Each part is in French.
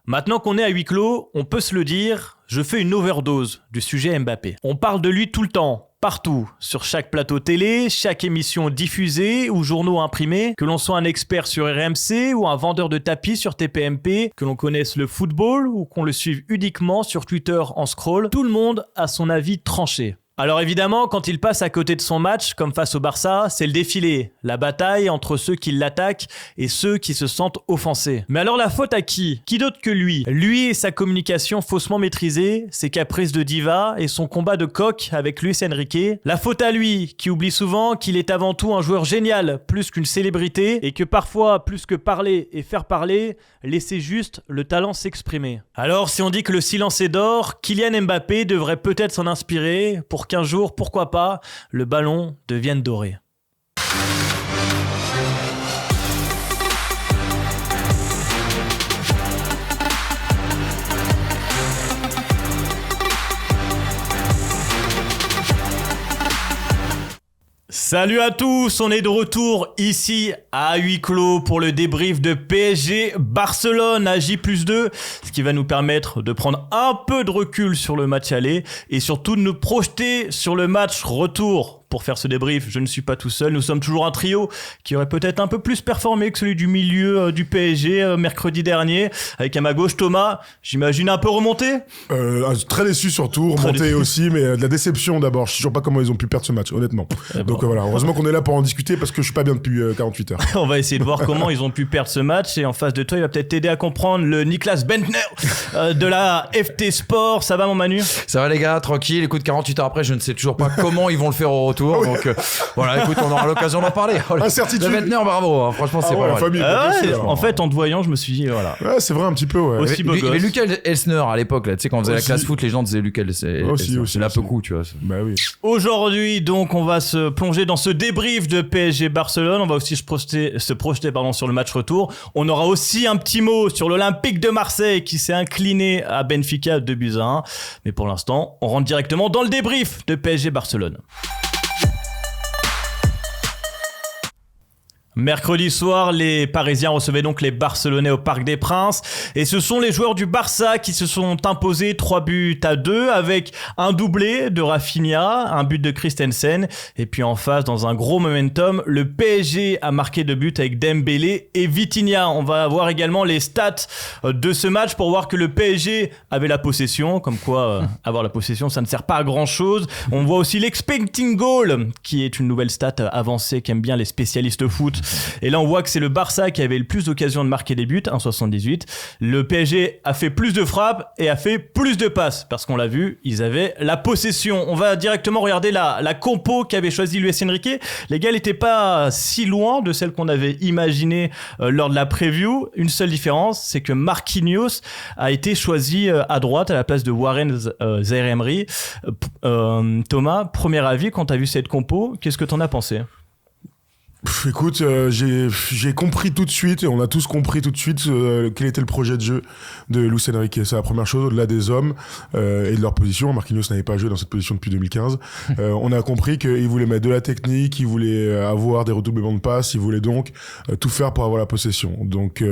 Maintenant qu'on est à huis clos, on peut se le dire, je fais une overdose du sujet Mbappé. On parle de lui tout le temps, partout, sur chaque plateau télé, chaque émission diffusée ou journaux imprimés, que l'on soit un expert sur RMC ou un vendeur de tapis sur TPMP, que l'on connaisse le football ou qu'on le suive uniquement sur Twitter en scroll, tout le monde a son avis tranché. Alors évidemment, quand il passe à côté de son match, comme face au Barça, c'est le défilé, la bataille entre ceux qui l'attaquent et ceux qui se sentent offensés. Mais alors la faute à qui ? Qui d'autre que lui ? Lui et sa communication faussement maîtrisée, ses caprices de diva et son combat de coq avec Luis Enrique. La faute à lui, qui oublie souvent qu'il est avant tout un joueur génial, plus qu'une célébrité, et que parfois, plus que parler et faire parler, laisser juste le talent s'exprimer. Alors si on dit que le silence est d'or, Kylian Mbappé devrait peut-être s'en inspirer pour qu'un jour, pourquoi pas, le ballon devienne doré. Salut à tous, on est de retour ici à huis clos pour le débrief de PSG Barcelone à J+2, ce qui va nous permettre de prendre un peu de recul sur le match aller et surtout de nous projeter sur le match retour. Pour faire ce débrief, je ne suis pas tout seul, nous sommes toujours un trio qui aurait peut-être un peu plus performé que celui du milieu du PSG mercredi dernier, avec à ma gauche Thomas, j'imagine un peu remonté. Très déçu surtout, remonté aussi, mais de la déception d'abord, je sais toujours pas comment ils ont pu perdre ce match, honnêtement. Donc voilà, heureusement qu'on est là pour en discuter parce que je suis pas bien depuis 48 heures. On va essayer de voir comment ils ont pu perdre ce match et en face de toi, il va peut-être t'aider à comprendre le Niklas Bentner de la FT Sport. Ça va mon Manu ? Ça va les gars, tranquille, écoute 48 heures après, je ne sais toujours pas comment ils vont le faire au retour. Donc voilà, écoute, on aura l'occasion d'en parler. Incertitude. Bentner, bravo, hein, franchement, c'est pas mal. Famille, en fait, en te voyant, je me suis dit, voilà. Ouais, c'est vrai un petit peu, ouais. Aussi beau gosse. Mais Lucas Elsner à l'époque, là, tu sais, quand on faisait la classe foot, les gens disaient Lucas Elsner. C'est là peu coup, tu vois. Bah oui. Aujourd'hui, donc, on va se plonger dans ce débrief de PSG Barcelone. On va aussi se projeter sur le match retour. On aura aussi un petit mot sur l'Olympique de Marseille qui s'est incliné à Benfica 2-1. Mais pour l'instant, on rentre directement dans le débrief de PSG Barcelone. Mercredi soir, les Parisiens recevaient donc les Barcelonais au Parc des Princes et ce sont les joueurs du Barça qui se sont imposés 3-2 avec un doublé de Rafinha, un but de Christensen et puis en face, dans un gros momentum, le PSG a marqué 2 buts avec Dembélé et Vitinha. On va voir également les stats de ce match pour voir que le PSG avait la possession, comme quoi avoir la possession ça ne sert pas à grand chose. On voit aussi l'expecting goal qui est une nouvelle stat avancée qu'aiment bien les spécialistes foot. Et là on voit que c'est le Barça qui avait le plus d'occasions de marquer des buts, 1,78. Le PSG a fait plus de frappes et a fait plus de passes parce qu'on l'a vu, ils avaient la possession. On va directement regarder la compo qu'avait choisi Luis Enrique. Les gars n'étaient pas si loin de celle qu'on avait imaginée lors de la preview. Une seule différence, c'est que Marquinhos a été choisi à droite à la place de Warren Zaïre-Emery. Thomas, premier avis quand tu as vu cette compo, qu'est-ce que tu en as pensé ? Écoute, j'ai compris tout de suite, et on a tous compris tout de suite quel était le projet de jeu de Luis Enrique. C'est la première chose, au-delà des hommes et de leur position. Marquinhos n'avait pas joué dans cette position depuis 2015. On a compris qu'il voulait mettre de la technique, il voulait avoir des redoublements de passes, il voulait donc tout faire pour avoir la possession. Donc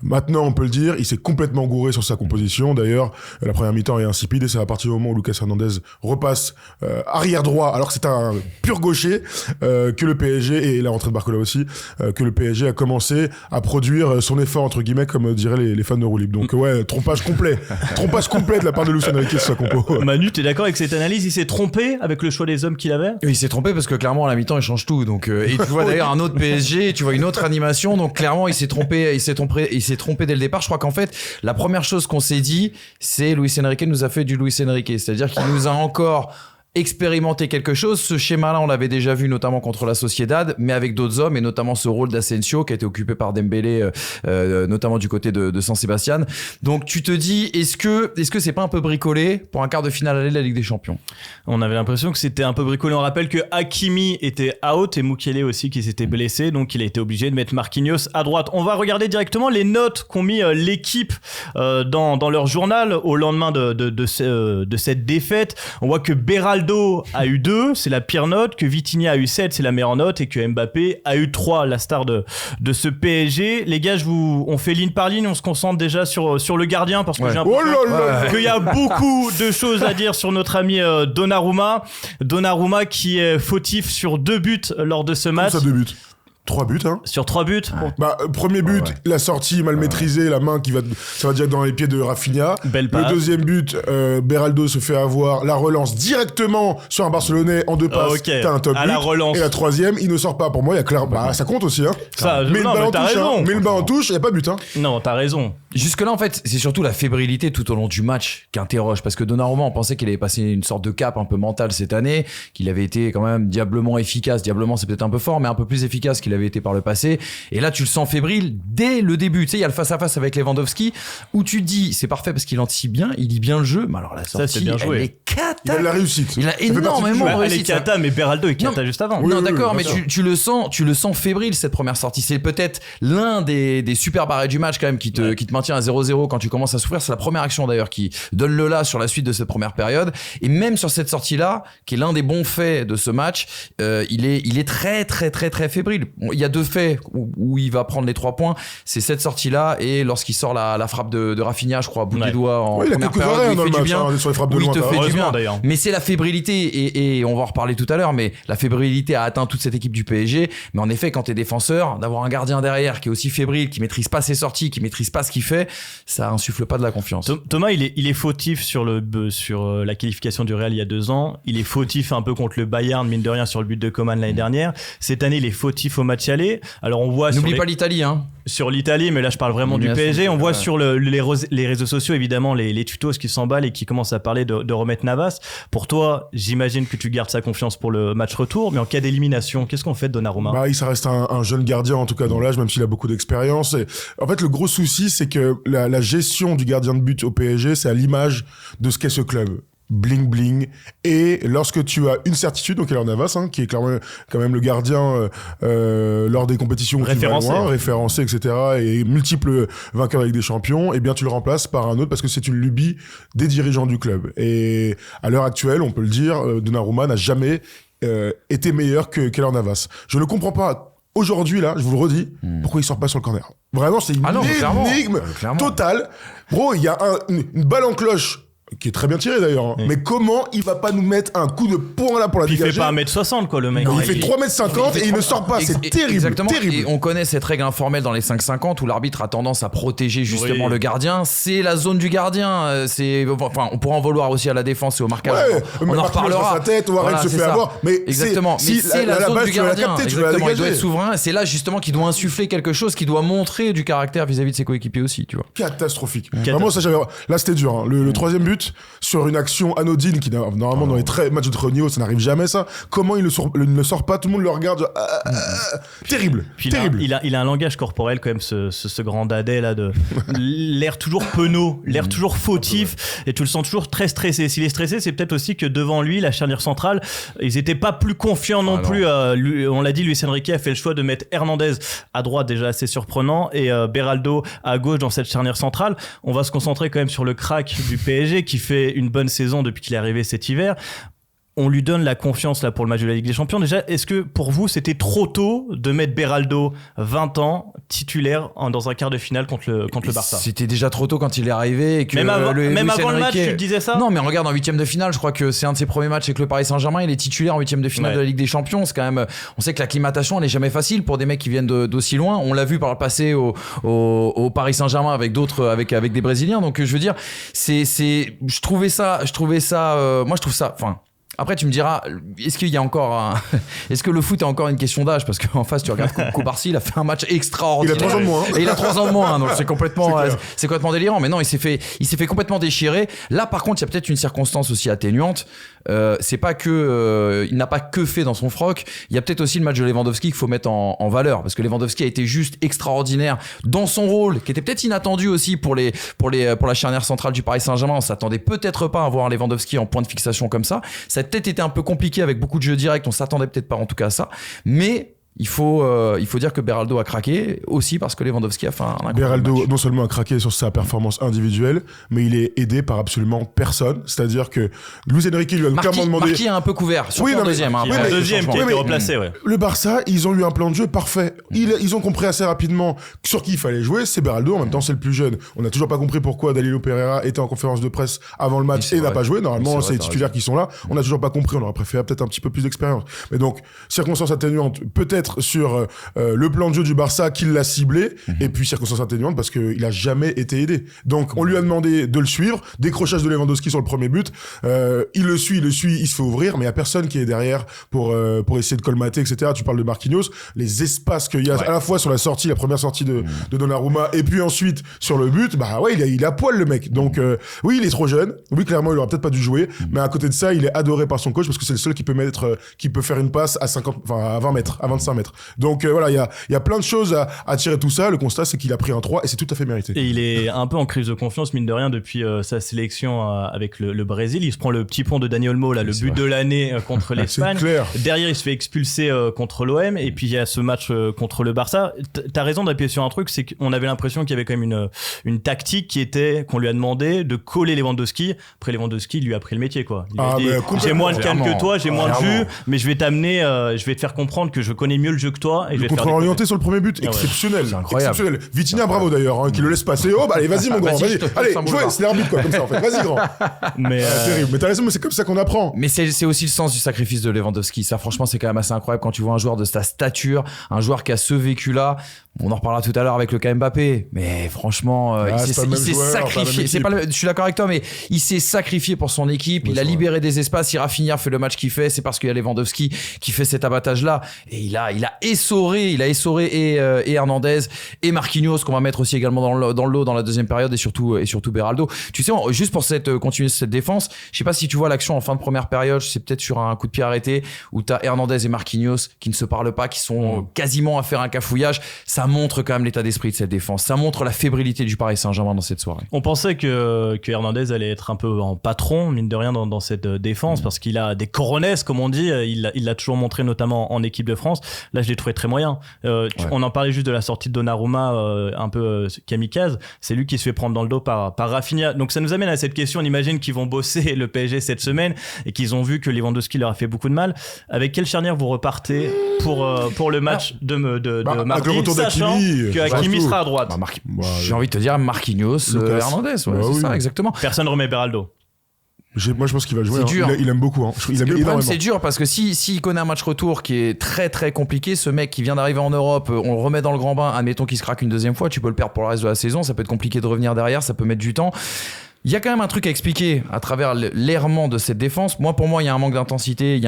maintenant, on peut le dire, il s'est complètement gouré sur sa composition. D'ailleurs, la première mi-temps est insipide et c'est à partir du moment où Lucas Hernandez repasse arrière droit, alors que c'est un pur gaucher, que le PSG, et la rentrée de Barcola aussi, que le PSG a commencé à produire son effort entre guillemets, comme diraient les fans de roue libre. Donc ouais, trompage complet de la part de Luis Enrique sur sa compo. Manu, t'es d'accord avec cette analyse ? Il s'est trompé avec le choix des hommes qu'il avait ? Il s'est trompé parce que clairement à la mi-temps il change tout. Donc et tu vois d'ailleurs un autre PSG, tu vois une autre animation. Donc clairement il s'est trompé dès le départ. Je crois qu'en fait la première chose qu'on s'est dit, c'est Luis Enrique nous a fait du Luis Enrique, c'est-à-dire qu'il nous a encore expérimenter quelque chose. Ce schéma-là, on l'avait déjà vu notamment contre la Sociedad, mais avec d'autres hommes, et notamment ce rôle d'Asensio qui a été occupé par Dembélé, notamment du côté de San Sebastian. Donc tu te dis, est-ce que c'est pas un peu bricolé pour un quart de finale aller de la Ligue des Champions ? On avait l'impression que c'était un peu bricolé. On rappelle que Hakimi était out et Mukiele aussi qui s'était blessé, donc il a été obligé de mettre Marquinhos à droite. On va regarder directement les notes qu'ont mis l'équipe dans leur journal au lendemain de cette défaite. On voit que Beraldo Ronaldo a eu 2, c'est la pire note, que Vitinha a eu 7, c'est la meilleure note, et que Mbappé a eu 3, la star de ce PSG. Les gars, on fait ligne par ligne, on se concentre déjà sur le gardien, parce que j'ai l'impression qu'il y a beaucoup de choses à dire sur notre ami Donnarumma. Donnarumma qui est fautif sur 2 buts lors de ce match. Ça, 2 buts. 3 buts, hein. Sur 3 buts. Premier but, la sortie mal maîtrisée, la main ça va direct dans les pieds de Rafinha. Belle passe. Le deuxième but, Beraldo se fait avoir, la relance directement sur un Barcelonais en 2 passes. T'as un top à but. La relance. Et la troisième, il ne sort pas. Pour moi, il y a clairement, ça compte aussi, hein. Mais le ballon en touche, il n'y a pas but, hein. Non, t'as raison. Jusque-là, en fait, c'est surtout la fébrilité tout au long du match qui interroge. Parce que Donnarumma, on pensait qu'il avait passé une sorte de cap un peu mental cette année, qu'il avait été quand même diablement efficace. Diablement, c'est peut-être un peu fort, mais un peu plus efficace qu'il avait été par le passé. Et là, tu le sens fébrile dès le début. Tu sais, il y a le face-à-face avec Lewandowski où tu te dis, c'est parfait parce qu'il anticipe bien, il lit bien le jeu. Mais alors, la sortie, bien joué. elle est cata. Il a de la réussite. Il a énormément de réussite. Elle est cata, mais Beraldo est cata juste avant. Non, d'accord, mais tu le sens fébrile cette première sortie. C'est peut-être l'un des super barrés du match quand même qui te maintient à 0-0 quand tu commences à souffrir. C'est la première action d'ailleurs qui donne le là sur la suite de cette première période. Et même sur cette sortie-là, qui est l'un des bons faits de ce match, il est très très très très fébrile. Il y a 2 faits où il va prendre les 3 points. C'est cette sortie-là et lorsqu'il sort la frappe de Rafinha, je crois, à bout des doigts en première période, où il fait du bien. Sur les frappes de loin, il te fait du bien. D'ailleurs. Mais c'est la fébrilité et on va en reparler tout à l'heure, mais la fébrilité a atteint toute cette équipe du PSG. Mais en effet, quand t'es défenseur, d'avoir un gardien derrière qui est aussi fébrile, qui maîtrise pas ses sorties, qui maîtrise pas ce qu'il fait, ça insuffle pas de la confiance. Thomas, il est fautif sur la qualification du Real il y a 2 ans. Il est fautif un peu contre le Bayern, mine de rien, sur le but de Coman l'année dernière. Cette année, il est fautif au match aller. Alors on voit n'oublie pas l'Italie, hein. Sur l'Italie, mais là je parle vraiment du PSG. On voit sur les réseaux sociaux évidemment les tutos qui s'emballent et qui commencent à parler de remettre Navas. Pour toi, j'imagine que tu gardes sa confiance pour le match retour, mais en cas d'élimination, qu'est-ce qu'on fait de Donnarumma ? Ça reste un jeune gardien, en tout cas dans l'âge, même s'il a beaucoup d'expérience. Et en fait, le gros souci, c'est que la gestion du gardien de but au PSG, c'est à l'image de ce qu'est ce club. Bling bling. Et lorsque tu as une certitude, donc Keylor Navas, qui est clairement quand même le gardien lors des compétitions référencé, etc., et multiples vainqueurs avec des champions, eh bien tu le remplaces par un autre parce que c'est une lubie des dirigeants du club. Et à l'heure actuelle, on peut le dire, Donnarumma n'a jamais été meilleur que Keylor Navas. Je ne comprends pas. Aujourd'hui, là, je vous le redis, pourquoi il sort pas sur le corner. Vraiment, c'est une énigme totale. Bro, il y a une balle en cloche qui est très bien tiré d'ailleurs. Mais comment il va pas nous mettre un coup de poing là pour la dégager ? Il fait pas 1m60 quoi le mec. Non, il fait 3m50 et il ne sort pas, c'est terrible. Exactement. Terrible. Et on connaît cette règle informelle dans les 5-50 où l'arbitre a tendance à protéger justement le gardien. C'est la zone du gardien. On pourra en vouloir aussi à la défense et au marquage. On en reparlera. Sa tête, Warren se fait avoir. Mais exactement. Mais c'est la zone du gardien. Exactement. Il doit être souverain. C'est là justement qu'il doit insuffler quelque chose, qui doit montrer du caractère vis-à-vis de ses coéquipiers aussi, tu vois. Catastrophique. Vraiment, ça là c'était dur. Le troisième but sur une action anodine qui normalement dans les matchs de très haut niveau ça n'arrive jamais ça. Comment il ne sort pas, tout le monde le regarde. Terrible. Puis terrible. Il a un langage corporel quand même ce grand dadais là de l'air toujours penaud, l'air toujours fautif et tu le sens toujours très stressé. S'il est stressé, c'est peut-être aussi que devant lui la charnière centrale, ils étaient pas plus confiants non plus. On l'a dit, Luis Enrique a fait le choix de mettre Hernandez à droite, déjà assez surprenant, et Beraldo à gauche dans cette charnière centrale. On va se concentrer quand même sur le crack du PSG qui fait une bonne saison depuis qu'il est arrivé cet hiver. On lui donne la confiance là pour le match de la Ligue des Champions. Déjà, est-ce que pour vous c'était trop tôt de mettre Beraldo, 20 ans, titulaire dans un quart de finale contre le Barça? C'était déjà trop tôt quand il est arrivé et que même avant le match, tu te disais ça? Non, mais regarde en 8e de finale, je crois que c'est un de ses premiers matchs avec le Paris Saint-Germain. Il est titulaire en 8e de finale de la Ligue des Champions. C'est quand même, on sait que l'acclimatation elle est jamais facile pour des mecs qui viennent d'aussi loin. On l'a vu par le passé au Paris Saint-Germain avec d'autres, avec des Brésiliens. Donc je veux dire, je trouvais ça, moi je trouve ça, enfin. Après, tu me diras, est-ce que le foot est encore une question d'âge? Parce qu'en face, tu regardes Kobarsi, il a fait un match extraordinaire. Il a 3 ans de moins. Et il a 3 ans de moins, donc c'est complètement délirant. Mais non, il s'est fait complètement déchirer. Là, par contre, il y a peut-être une circonstance aussi atténuante. C'est pas que, il n'a pas que fait dans son froc. Il y a peut-être aussi le match de Lewandowski qu'il faut mettre en valeur. Parce que Lewandowski a été juste extraordinaire dans son rôle, qui était peut-être inattendu aussi pour la charnière centrale du Paris Saint-Germain. On s'attendait peut-être pas à voir Lewandowski en point de fixation comme ça. Ça a peut-être été un peu compliqué avec beaucoup de jeux directs, on s'attendait peut-être pas en tout cas à ça, mais il faut dire que Beraldo a craqué aussi parce que Lewandowski a fait un incroyable Beraldo match. non seulement a craqué sur sa performance individuelle, mais il est aidé par absolument personne. C'est-à-dire que Luis Enrique lui a clairement demandé. Marquis a un peu couvert, surtout en deuxième. Il y a un deuxième qui a été replacé, ouais. Le Barça, ils ont eu un plan de jeu parfait. Ils ont compris assez rapidement sur qui il fallait jouer. C'est Beraldo, en même temps c'est le plus jeune. On n'a toujours pas compris pourquoi Danilo Pereira était en conférence de presse avant le match et n'a pas joué. Normalement, c'est les titulaires qui sont là. On n'a toujours pas compris. On aurait préféré peut-être un petit peu plus d'expérience. Mais donc, circonstances atténuantes, peut-être sur le plan de jeu du Barça qui l'a ciblé, et puis circonstances atténuantes parce qu'il a jamais été aidé. Donc, on lui a demandé de le suivre. Décrochage de Lewandowski sur le premier but. Il le suit, il se fait ouvrir, mais il y a personne qui est derrière pour essayer de colmater, etc. Tu parles de Marquinhos, les espaces qu'il y a à la fois sur la première sortie de Donnarumma, et puis ensuite sur le but, bah ouais, il a poil le mec. Donc oui, il est trop jeune. Oui, clairement, il aurait peut-être pas dû jouer, mais à côté de ça, il est adoré par son coach parce que c'est le seul qui peut faire une passe à 20 mètres, à 25 mètres. Donc voilà, il y a plein de choses à tirer tout ça. Le constat, c'est qu'il a pris un 3 et c'est tout à fait mérité. Et il est un peu en crise de confiance, mine de rien, depuis sa sélection avec le Brésil. Il se prend le petit pont de Dani Olmo, là, le but de l'année contre l'Espagne. Derrière, il se fait expulser contre l'OM, et puis il y a ce match contre le Barça. T'as raison d'appuyer sur un truc, c'est qu'on avait l'impression qu'il y avait quand même une tactique qui était qu'on lui a demandé de coller Lewandowski. Après, Lewandowski lui a pris le métier, quoi. Il a dit, j'ai moins de calme que toi, j'ai moins de jus, mais je vais t'amener, je vais te faire comprendre que je connais mieux le jeu que toi, et je vais te faire contrôle orienté sur le premier but, exceptionnel. Exceptionnel. Vitinha, bravo d'ailleurs, qui le laisse passer. Oh, bah allez, vas-y mon grand, vas-y. Allez, jouez, c'est l'arbitre, quoi, comme ça en fait. Vas-y grand. Mais terrible. Mais t'as raison, mais c'est comme ça qu'on apprend. Mais c'est aussi le sens du sacrifice de Lewandowski. Ça, franchement, c'est quand même assez incroyable quand tu vois un joueur de sa stature, un joueur qui a ce vécu-là. On en reparlera tout à l'heure avec le cas Mbappé, mais franchement, il s'est sacrifié. Je suis d'accord avec toi, mais il s'est sacrifié pour son équipe. Il a libéré des espaces. Si Rafinha fait le match qu'il fait, c'est parce qu'il y a Lewandowski qui fait cet abattage-là. Et il a essoré et Hernandez et Marquinhos, qu'on va mettre aussi également dans le lot dans la deuxième période, et surtout Beraldo. Tu sais, juste pour continuer cette défense, je sais pas si tu vois l'action en fin de première période, c'est peut-être sur un coup de pied arrêté où t'as Hernandez et Marquinhos qui ne se parlent pas, qui sont quasiment à faire un cafouillage. Ça montre quand même l'état d'esprit de cette défense. Ça montre la fébrilité du Paris Saint-Germain dans cette soirée. On pensait que Hernandez allait être un peu en patron, mine de rien, dans cette défense, parce qu'il a des coronesses, comme on dit. Il l'a toujours montré, notamment en équipe de France. Là, je l'ai trouvé très moyen. On en parlait juste de la sortie de Donnarumma, un peu kamikaze. C'est lui qui se fait prendre dans le dos par Rafinha. Donc ça nous amène à cette question. On imagine qu'ils vont bosser le PSG cette semaine et qu'ils ont vu que Lewandowski leur a fait beaucoup de mal. Avec quelle charnière vous repartez pour le match de mardi, sachant que Hakimi sera à droite? J'ai envie de te dire Marquinhos, Hernandez, c'est ça exactement. Personne remet Beraldo. Moi, je pense qu'il va jouer. C'est dur. Il aime beaucoup. Le problème, c'est dur parce que s'il connaît un match retour qui est très très compliqué, ce mec qui vient d'arriver en Europe, on le remet dans le grand bain, admettons qu'il se craque une deuxième fois, tu peux le perdre pour le reste de la saison, ça peut être compliqué de revenir derrière, ça peut mettre du temps. Il y a quand même un truc à expliquer à travers l'errement de cette défense. Pour moi, il y a un manque d'intensité, il y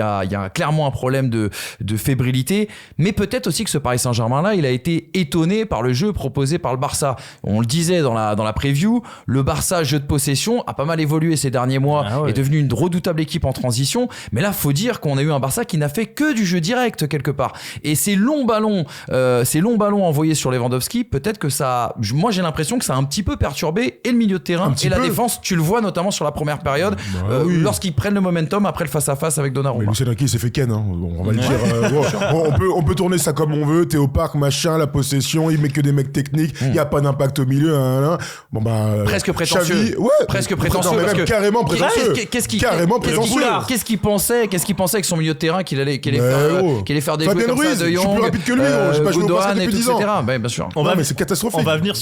a clairement un problème de fébrilité, mais peut-être aussi que ce Paris Saint-Germain-là, il a été étonné par le jeu proposé par le Barça. On le disait dans la preview, le Barça, jeu de possession, a pas mal évolué ces derniers mois, est devenu une redoutable équipe en transition, mais là, faut dire qu'on a eu un Barça qui n'a fait que du jeu direct quelque part. Et ces longs ballons envoyés sur Lewandowski, peut-être que moi j'ai l'impression que ça a un petit peu perturbé et le milieu de terrain et la défense. Tu le vois notamment sur la première période, lorsqu'ils prennent le momentum après le face-à-face avec Donnarumma. Mais Luis Enrique, il s'est fait ken, hein. On va le dire. On peut tourner ça comme on veut. Théo Park, machin, la possession, il met que des mecs techniques. Il n'y a pas d'impact au milieu. Presque prétentieux. Presque prétentieux. Non, mais même carrément prétentieux. Qu'est-ce qu'il pensait que son milieu de terrain qu'il allait faire des joueurs comme ça, De Jong, je suis plus rapide que lui, j'ai pas joué au basket depuis 10 ans. Bien sûr. Mais c'est catastrophique. On va venir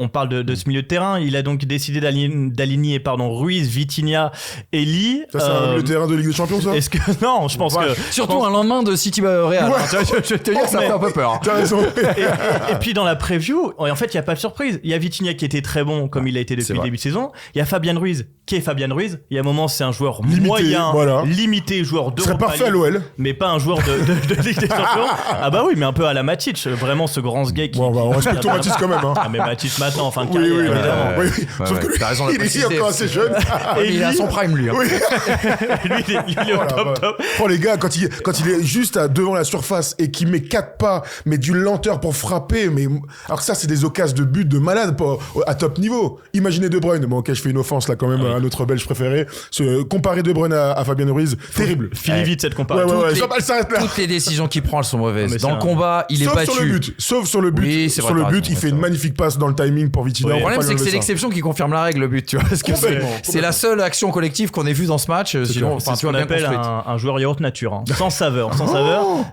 on parle de ce milieu de terrain. Il a donc décidé d'aligner Ruiz, Vitinha et Lee. Ça, c'est un milieu de terrain de Ligue des Champions, ça? Est-ce que non, je pense que surtout un lendemain de City Real. Je vais te dire, ça fait un peu peur. T'as raison. Et puis dans la preview, en fait, il y a pas de surprise. Il y a Vitinha qui était très bon comme il a été depuis le début de saison. Il y a Fabian Ruiz qui est Fabian Ruiz. Il y a un moment, c'est un joueur moyen, limité, joueur de. Serait parfait à l'OL. Mais pas un joueur de Ligue des Champions. Ah bah oui, mais un peu à la Matic. Vraiment ce grand gay qui. On respecte Matic quand même. Mais Matic maintenant en fin de carrière. clairement. Oui, sauf que lui, t'as raison de le il est préciser. encore assez jeune. Et il est à lui- son prime, lui. Hein. Oui. Lui, il est au Oh là, top, bah. top. Oh les gars, quand il est juste devant la surface et qu'il met 4 pas, mais d'une lenteur pour frapper, mais alors que ça c'est des occasions de but de malade à top niveau. Imaginez De Bruyne, bon ok je fais une offense là quand même à notre Belge préféré, comparer De Bruyne à Fabien Ruiz, terrible. Finis vite cette comparaison. Ouais, Toutes les- elle s'arrête là. Toutes les décisions qu'il prend, elles sont mauvaises. Ah, mais Dans c'est le un- combat, il est battu. Sauf sur le but. Oui, c'est sur vrai, le t'as but, raison, il fait c'est une vrai. magnifique passe dans le timing pour Vitinha. Oui. Le On va problème, pas c'est que lui c'est enlever ça. l'exception qui confirme la règle, le but, tu vois. Parce que Complètement, c'est la seule action collective qu'on ait vue dans ce match. Sinon, C'est enfin, ce tu vois, qu'on bien appelle construite. un joueur yaourt nature, hein. Sans saveur.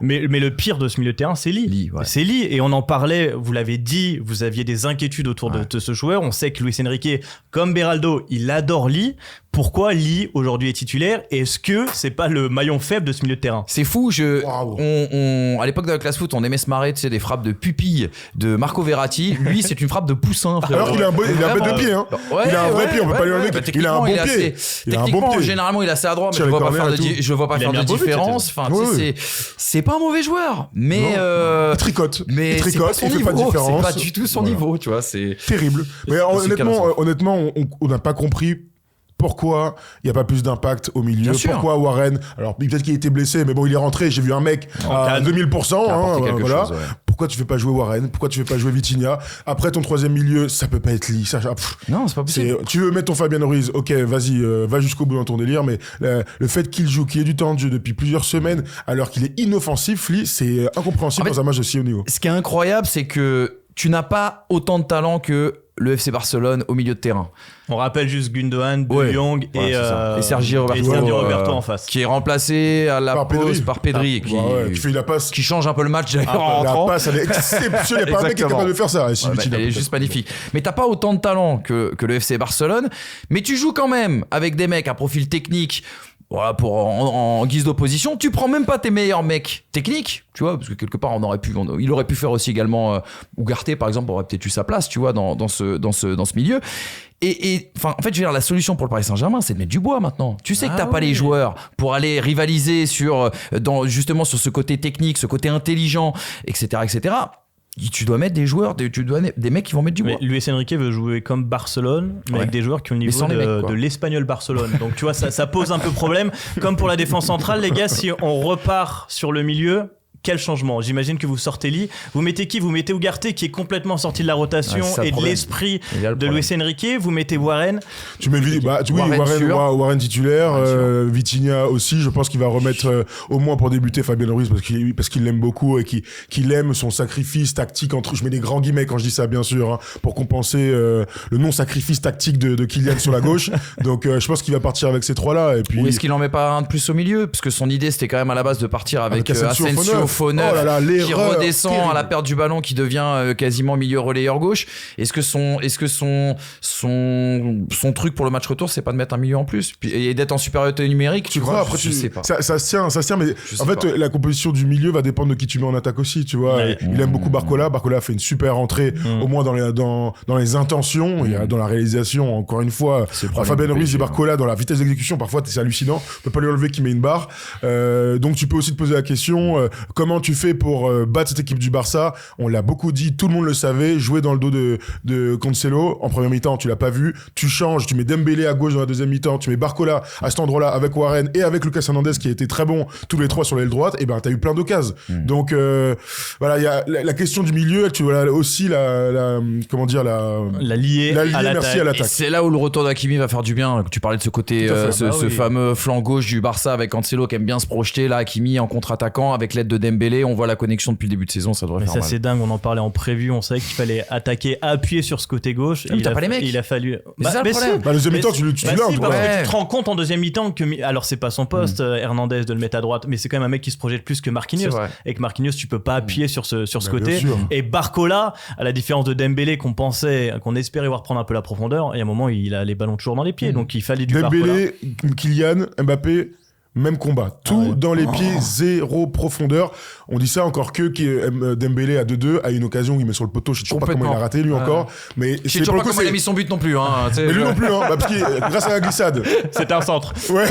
Mais le pire de ce milieu de terrain, c'est Lee. Lee, ouais. C'est Lee. Et on en parlait, vous l'avez dit, vous aviez des inquiétudes autour de ce joueur. On sait que Luis Enrique, comme Beraldo, il adore Lee. Pourquoi Lee aujourd'hui est titulaire? Est-ce que c'est pas le maillon faible de ce milieu de terrain? C'est fou, Waouh. à l'époque de la classe foot, on aimait se marrer, tu sais, des frappes de pupille de Marco Verratti. Lui, c'est une frappe de poussin, frérot. Alors qu'il a un bête de pied, hein. Ouais, Il a un vrai ouais, pied, on peut ouais, pas lui ouais. enlever. Bah, Il a un techniquement, bon il est pied. assez- Il a un bon Techniquement, pied. généralement, il est assez adroit, mais Tire je les vois pas corners faire et tout. je vois pas Il a faire mis de un beau but, différence. Enfin, tu sais, c'est pas un mauvais joueur, mais Il tricote. mais Il c'est pas tricote, son il fait niveau. pas de différence. C'est pas du tout son Voilà. niveau, tu vois. C'est Terrible. Mais c'est honnêtement, on n'a pas compris pourquoi il n'y a pas plus d'impact au milieu. Bien sûr. Pourquoi Warren, alors peut-être qu'il était blessé, mais bon, il est rentré. J'ai vu un mec à calme. 2000%. Qui a apporté quelque voilà. chose, ouais. Pourquoi tu fais pas jouer Warren? Pourquoi tu fais pas jouer Vitinha? Après, ton troisième milieu, ça peut pas être Lee. non, c'est pas possible. Tu veux mettre ton Fabien Ruiz, ok, vas-y, va jusqu'au bout dans ton délire, mais le fait qu'il joue, qu'il ait du temps de jeu depuis plusieurs semaines, alors qu'il est inoffensif, Lee, c'est incompréhensible En fait, dans un match de si haut niveau. Ce qui est incroyable, c'est que tu n'as pas autant de talent que le FC Barcelone au milieu de terrain. On rappelle juste Gundogan, De Ouais. Jong Voilà, c'est ça. Et Sergio Roberto, Roberto en face. Qui est remplacé à la Par pause Pedri. par Pedri, qui, Qui fait la passe. qui change un peu le match d'ailleurs en La rentrant. passe, elle est exceptionnelle. Il n'y a pas un mec qui est capable de faire ça. Et si Ouais, bah, Vitinha elle est peut-être. juste magnifique. Mais t'as pas autant de talent que le FC Barcelone, mais tu joues quand même avec des mecs à profil technique. Voilà, en guise d'opposition, tu prends même pas tes meilleurs mecs techniques, tu vois, parce que quelque part il aurait pu faire aussi également Ugarte par exemple aurait peut-être eu sa place, tu vois, dans ce milieu. Et enfin, en fait, je veux dire, la solution pour le Paris Saint-Germain, c'est de mettre du bois maintenant. Tu sais que t'as pas les joueurs pour aller rivaliser justement sur ce côté technique, ce côté intelligent, etc., etc. Tu dois mettre des joueurs, des mecs qui vont mettre du bois. Mais Luis Enrique veut jouer comme Barcelone, mais Ouais. avec des joueurs qui ont le Mais niveau sans les mecs, quoi. de l'Espagnol Barcelone. Donc tu vois, ça pose un peu problème. Comme pour la défense centrale, les gars, si on repart sur le milieu, quel changement? J'imagine que vous sortez Lee. Vous mettez qui? Vous mettez Ugarte qui est complètement sorti de la rotation Ouais, c'est ça le et de problème. l'esprit Il y a le de problème. Luis Enrique. Vous mettez Warren. Tu mets oui, Warren sûr. Warren titulaire, Warren sûr. Vitinha aussi. Je pense qu'il va remettre au moins pour débuter Fabien Ruiz parce qu'il l'aime beaucoup et qu'il aime son sacrifice tactique je mets des grands guillemets quand je dis ça bien sûr hein, pour compenser le non sacrifice tactique de Kylian sur la gauche. Donc je pense qu'il va partir avec ces trois là et puis. Ou est-ce qu'il en met pas un de plus au milieu? Parce que son idée, c'était quand même à la base de partir avec Asensio Faux-Neuf, Oh là là, qui l'erreur redescend terrible. à la perte du ballon, qui devient quasiment milieu relayeur gauche. Est-ce que son truc pour le match retour, c'est pas de mettre un milieu en plus et d'être en supériorité numérique? Tu crois après je sais pas. ça se tient mais Je sais en fait pas. la composition du milieu va dépendre de qui tu mets en attaque aussi tu vois. Ouais. Il aime beaucoup Barcola a fait une super entrée au moins dans les intentions et dans la réalisation encore une fois C'est le problème Fabien du Ruiz PSG, et Barcola dans la vitesse d'exécution parfois c'est hallucinant on peut pas lui enlever qu'il met une barre donc tu peux aussi te poser la question comment tu fais pour battre cette équipe du Barça. On l'a beaucoup dit, tout le monde le savait, jouer dans le dos de Cancelo en première mi-temps, tu l'as pas vu, tu changes, tu mets Dembélé à gauche dans la deuxième mi-temps, tu mets Barcola à cet endroit-là avec Warren et avec Lucas Hernandez qui a été très bon tous les trois sur l'aile droite, et ben t'as eu plein d'occasions. Donc voilà, il y a la question du milieu, tu vois aussi la lier La à lier, merci l'attaque. à Et l'attaque. c'est là où le retour d'Hakimi va faire du bien. Tu parlais de ce côté, Tout à fait. ce oui. fameux flanc gauche du Barça avec Cancelo qui aime bien se projeter. Là, Hakimi en contre-attaquant avec l'aide de Dembélé. On voit la connexion depuis le début de saison. Ça devrait Mais faire ça mal. c'est dingue, on en parlait en prévue, on savait qu'il fallait attaquer, appuyer sur ce côté gauche. Mais t'as pas les mecs. Il a fallu. Mais c'est ça le problème. Bah, le deuxième Mais mi-temps, tu l'as, si, en parce tout que cas. Ouais. tu te rends compte en deuxième mi-temps que alors c'est pas son poste Hernandez de le mettre à droite, mais c'est quand même un mec qui se projette plus que Marquinhos. C'est vrai. Et que Marquinhos tu peux pas appuyer sur ce Bah, côté. bien sûr. Et Barcola, à la différence de Dembélé qu'on espérait voir prendre un peu la profondeur, et à un moment il a les ballons toujours dans les pieds, donc il fallait du Barcola. Dembélé, Kylian, Mbappé, même combat. Tout dans les pieds, zéro profondeur. On dit ça encore que Dembélé à 2-2 a une occasion où il met sur le poteau. Je sais toujours pas comment il a raté lui encore. Mais je sais toujours pas comment il a mis son but non plus. Mais lui non plus, parce que grâce à la glissade. C'était un centre. Ouais.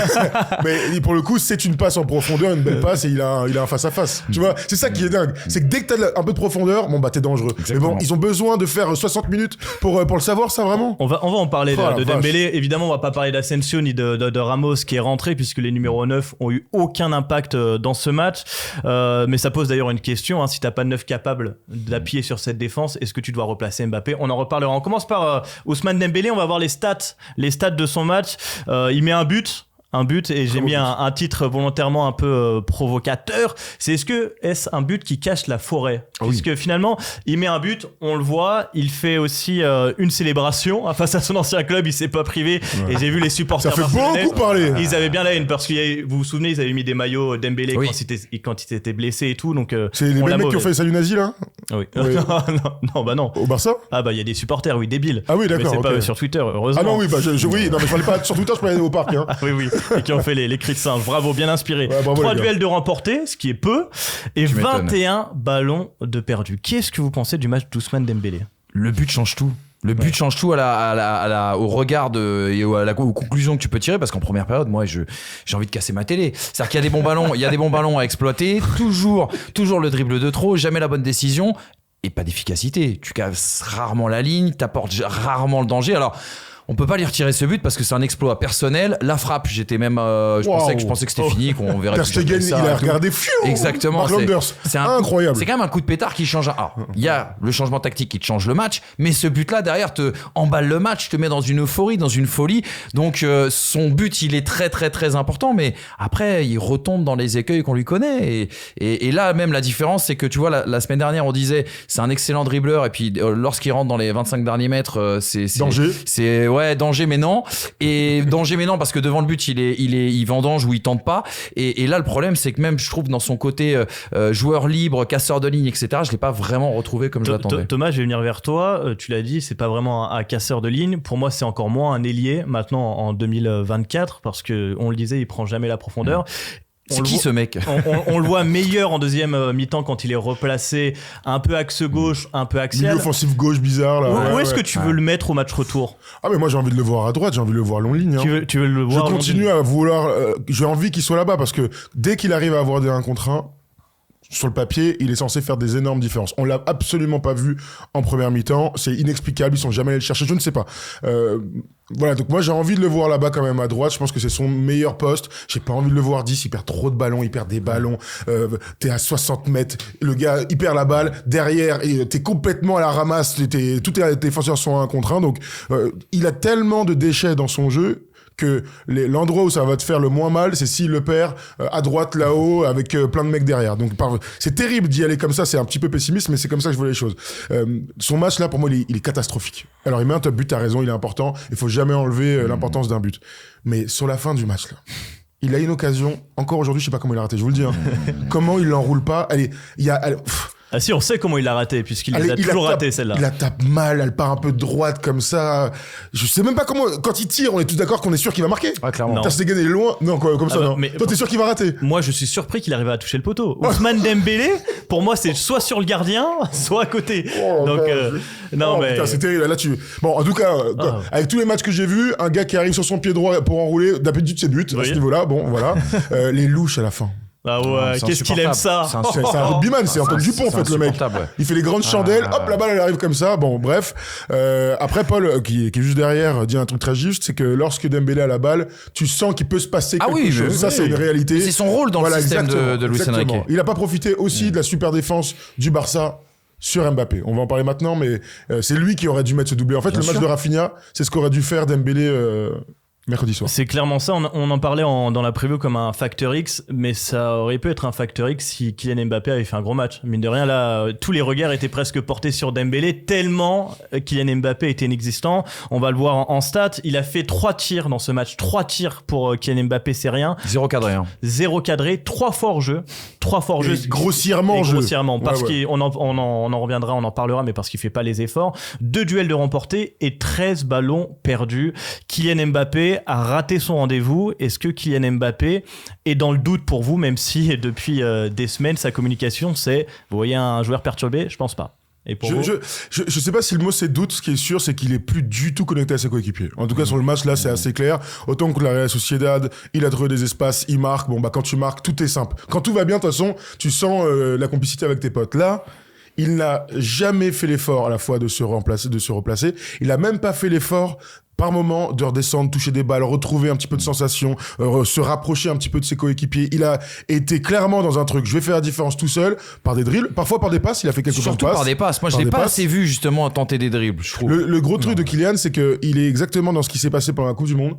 Mais pour le coup, c'est une passe en profondeur, une belle passe et il a un face-à-face. Tu vois, c'est ça qui est dingue. C'est que dès que t'as un peu de profondeur, t'es dangereux. Exactement. Mais bon, ils ont besoin de faire 60 minutes pour le savoir, ça vraiment. On va en parler de Dembélé. Évidemment, on va pas parler d'Asensio ni de Ramos qui est rentré puisque les numéros 9 ont eu aucun impact dans ce match. Mais ça pose d'ailleurs une question. Si t'as pas de 9 capable d'appuyer sur cette défense, est-ce que tu dois replacer Mbappé? On en reparlera. On commence par Ousmane Dembélé. On va voir les stats de son match. Il met un but et j'ai mis un titre volontairement un peu provocateur. C'est est-ce un but qui cache la forêt? Puisque finalement, il met un but, on le voit, il fait aussi une célébration face à son ancien club, il s'est pas privé. Et j'ai vu les supporters. Ça fait beaucoup parler. Ils avaient bien la haine parce que vous vous souvenez, ils avaient mis des maillots Dembélé quand il était blessé et tout. Donc c'est les mêmes mecs qui ont fait le salut nazi là? Oui. non. Au Barça? Il y a des supporters, débiles. Ah oui, d'accord. Mais c'est pas sur Twitter, heureusement. Ah non, oui, non, mais je parlais pas sur Twitter, je parlais au parc. Oui. Et qui ont fait les cris de singe. Bravo, bien inspiré. Ouais, bravo, 3 duels de remportés, ce qui est peu, et 21 ballons de perdus. Qu'est-ce que vous pensez du match d'Ousmane Dembélé? Le but change tout. Le but change tout au regard et aux conclusions que tu peux tirer, parce qu'en première période, moi, j'ai envie de casser ma télé. C'est-à-dire qu'il y a des bons ballons à exploiter, toujours le dribble de trop, jamais la bonne décision, et pas d'efficacité. Tu casses rarement la ligne, t'apportes rarement le danger. Alors, on peut pas lui retirer ce but parce que c'est un exploit personnel. La frappe, j'étais même, je pensais que c'était fini, qu'on verrait. Ter Stegen, il a regardé Exactement. C'est incroyable. C'est quand même un coup de pétard qui change. Il y a le changement tactique qui te change le match, mais ce but-là derrière te emballe le match, te met dans une euphorie, dans une folie. Donc son but, il est très très très important, mais après il retombe dans les écueils qu'on lui connaît. Et là même la différence, c'est que tu vois la semaine dernière on disait c'est un excellent dribbleur et puis lorsqu'il rentre dans les 25 derniers mètres, c'est danger. Ouais, danger mais non. Et danger mais non parce que devant le but il vendange ou il tente pas. Et là le problème c'est que même je trouve dans son côté joueur libre, casseur de ligne, etc. Je l'ai pas vraiment retrouvé comme je l'attendais. Thomas, je vais venir vers toi. Tu l'as dit, c'est pas vraiment un casseur de ligne. Pour moi, c'est encore moins un ailier maintenant en 2024 parce que on le disait, il prend jamais la profondeur. C'est qui ce mec? On le voit meilleur en deuxième mi-temps quand il est replacé un peu axe gauche, un peu axial. Milieu offensif gauche bizarre là. Où est-ce que tu veux le mettre au match retour? Ah mais moi j'ai envie de le voir à droite, j'ai envie de le voir long ligne. Tu veux le voir? Je continue à vouloir. J'ai envie qu'il soit là-bas parce que dès qu'il arrive à avoir des 1 contre 1, sur le papier, il est censé faire des énormes différences. On l'a absolument pas vu en première mi-temps. C'est inexplicable. Ils sont jamais allés le chercher. Je ne sais pas. Voilà. Donc moi, j'ai envie de le voir là-bas quand même à droite. Je pense que c'est son meilleur poste. J'ai pas envie de le voir 10. Il perd trop de ballons. Il perd des ballons. T'es à 60 mètres. Le gars, il perd la balle. Derrière, t'es complètement à la ramasse. Tous tes défenseurs sont à 1 contre 1. Donc, il a tellement de déchets dans son jeu que l'endroit où ça va te faire le moins mal, c'est s'il le perd à droite là-haut avec plein de mecs derrière. Donc c'est terrible d'y aller comme ça, c'est un petit peu pessimiste, mais c'est comme ça que je vois les choses. Son match là, pour moi, il est catastrophique. Alors il met un top but, t'as raison, il est important. Il faut jamais enlever l'importance d'un but. Mais sur la fin du match là, il a une occasion. Encore aujourd'hui, je sais pas comment il a raté. Je vous le dis. Comment il l'enroule pas. Ah si, on sait comment il l'a raté, puisqu'il les a toujours raté celle-là. Il la tape mal, elle part un peu de droite comme ça. Je sais même pas comment. Quand il tire, on est tous d'accord qu'on est sûr qu'il va marquer. Ah, clairement. Ter Stegen est loin. Non, comme ça, non. Mais toi, t'es sûr qu'il va rater? Moi, je suis surpris qu'il arrive à toucher le poteau. Ousmane Dembélé, pour moi, c'est soit sur le gardien, soit à côté. Donc, non, mais. Putain, c'est terrible. Là, bon, en tout cas, avec tous les matchs que j'ai vus, un gars qui arrive sur son pied droit pour enrouler, d'habitude, c'est but. À ce niveau-là, bon, voilà. Les louches à la fin. Ah ouais, qu'est-ce qu'il aime ça? C'est un rugbyman, c'est Antoine Dupont en fait le mec. Il fait les grandes chandelles, hop la balle elle arrive comme ça. Bon bref, après Paul qui est juste derrière dit un truc très juste, c'est que lorsque Dembélé a la balle, tu sens qu'il peut se passer quelque chose. Ça c'est une réalité. C'est son rôle dans le système de Luis Enrique. Il a pas profité aussi de la super défense du Barça sur Mbappé. On va en parler maintenant, mais c'est lui qui aurait dû mettre ce doublé. En fait, le match de Rafinha, c'est ce qu'aurait dû faire Dembélé mercredi soir. C'est clairement ça. On en parlait dans la preview comme un facteur X, mais ça aurait pu être un facteur X si Kylian Mbappé avait fait un gros match. Mine de rien, là, tous les regards étaient presque portés sur Dembélé, tellement Kylian Mbappé était inexistant. On va le voir en stats. Il a fait 3 tirs dans ce match. 3 tirs pour Kylian Mbappé, c'est rien. 0 cadré. 0 cadré. 3 fois hors jeu. 3 fois hors jeu. Grossièrement hors jeu. Grossièrement. Parce qu'on en reviendra, on en parlera, mais parce qu'il fait pas les efforts. 2 duels de remportés et 13 ballons perdus. Kylian Mbappé, Mbappé a raté son rendez-vous. Est-ce que Kylian Mbappé est dans le doute pour vous, même si depuis des semaines, sa communication, c'est vous voyez un joueur perturbé? Je pense pas. Et pour vous je sais pas si le mot c'est doute. Ce qui est sûr, c'est qu'il est plus du tout connecté à ses coéquipiers. En tout cas, sur le match là, c'est assez clair. Autant que la Real Sociedad, il a trouvé des espaces, il marque. Bon, bah, quand tu marques, tout est simple. Quand tout va bien, de toute façon, tu sens la complicité avec tes potes. Là, il n'a jamais fait l'effort à la fois de se replacer. Il a même pas fait l'effort par moment de redescendre, toucher des balles, retrouver un petit peu de sensation, se rapprocher un petit peu de ses coéquipiers. Il a été clairement dans un truc, je vais faire la différence tout seul, par des dribbles, parfois par des passes, il a fait quelques passes. Surtout par des passes. Moi, je l'ai pas assez vu justement tenter des dribbles, je trouve. Le gros truc de Kylian, c'est qu'il est exactement dans ce qui s'est passé pendant la Coupe du Monde.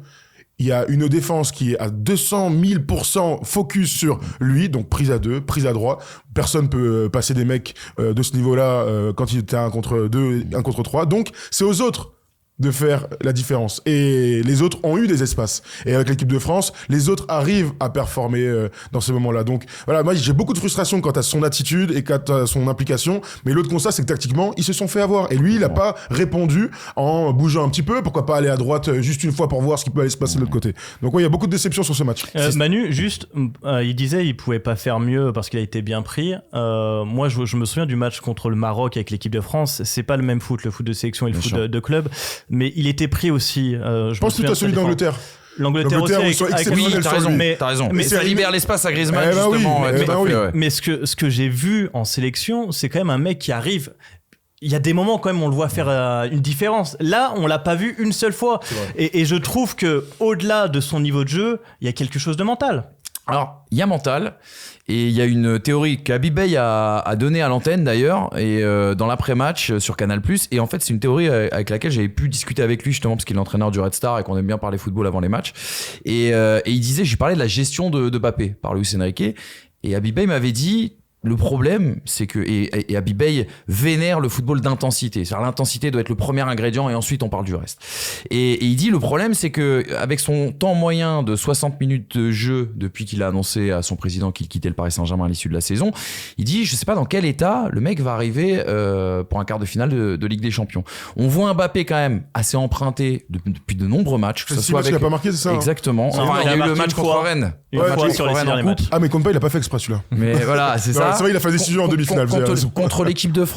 Il y a une défense qui est à 200 000% focus sur lui, donc prise à 2, prise à droit. Personne peut passer des mecs de ce niveau-là quand il était 1 contre 2, 1 contre 3. Donc, c'est aux autres de faire la différence. Et les autres ont eu des espaces. Et avec l'équipe de France, les autres arrivent à performer dans ces moments-là. Donc voilà, moi j'ai beaucoup de frustration quant à son attitude et quant à son implication. Mais l'autre constat, c'est que tactiquement, ils se sont fait avoir. Et lui, il n'a pas répondu en bougeant un petit peu. Pourquoi pas aller à droite juste une fois pour voir ce qui peut aller se passer de l'autre côté. Donc ouais, il y a beaucoup de déceptions sur ce match. Manu, juste, il disait il pouvait pas faire mieux parce qu'il a été bien pris. Moi, je me souviens du match contre le Maroc avec l'équipe de France. C'est pas le même foot, le foot de sélection et le foot de club. Mais il était pris aussi. Je pense plutôt à celui d'Angleterre. L'Angleterre aussi ils sont exceptionnels t'as raison, t'as raison. Mais ça libère l'espace à Griezmann, justement. Mais ce que j'ai vu en sélection, c'est quand même un mec qui arrive. Il y a des moments quand même on le voit faire une différence. Là, on l'a pas vu une seule fois. Et je trouve que au-delà de son niveau de jeu, il y a quelque chose de mental. Alors, il y a mental, et il y a une théorie qu'Habib Beye a donnée à l'antenne d'ailleurs, et dans l'après-match sur Canal+, et en fait c'est une théorie avec laquelle j'avais pu discuter avec lui justement parce qu'il est l'entraîneur du Red Star et qu'on aime bien parler football avant les matchs, et il disait, j'ai parlé de la gestion de Mbappé par Luis Enrique, et Habib Beye m'avait dit, le problème, c'est que, et Habib Beye vénère le football d'intensité. C'est-à-dire l'intensité doit être le premier ingrédient et ensuite on parle du reste. Et il dit, le problème, c'est que avec son temps moyen de 60 minutes de jeu depuis qu'il a annoncé à son président qu'il quittait le Paris Saint-Germain à l'issue de la saison, il dit, je sais pas dans quel état le mec va arriver pour un quart de finale de Ligue des Champions. On voit un Mbappé quand même assez emprunté depuis de nombreux matchs. Que ce soit avec... il a pas marqué, c'est ça? Exactement. Enfin, il y a eu le match contre Rennes. Une fois sur les 6 derniers matchs. Ah, mais contre pas, il a pas fait exprès celui-là. Mais voilà, c'est ça. C'est vrai, il a fait des décisions en demi-finale. Contre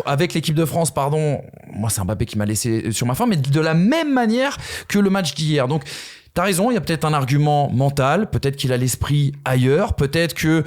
avec l'équipe de France, pardon. Moi, c'est un Mbappé qui m'a laissé sur ma faim, mais de la même manière que le match d'hier. Donc, t'as raison, il y a peut-être un argument mental, peut-être qu'il a l'esprit ailleurs, peut-être que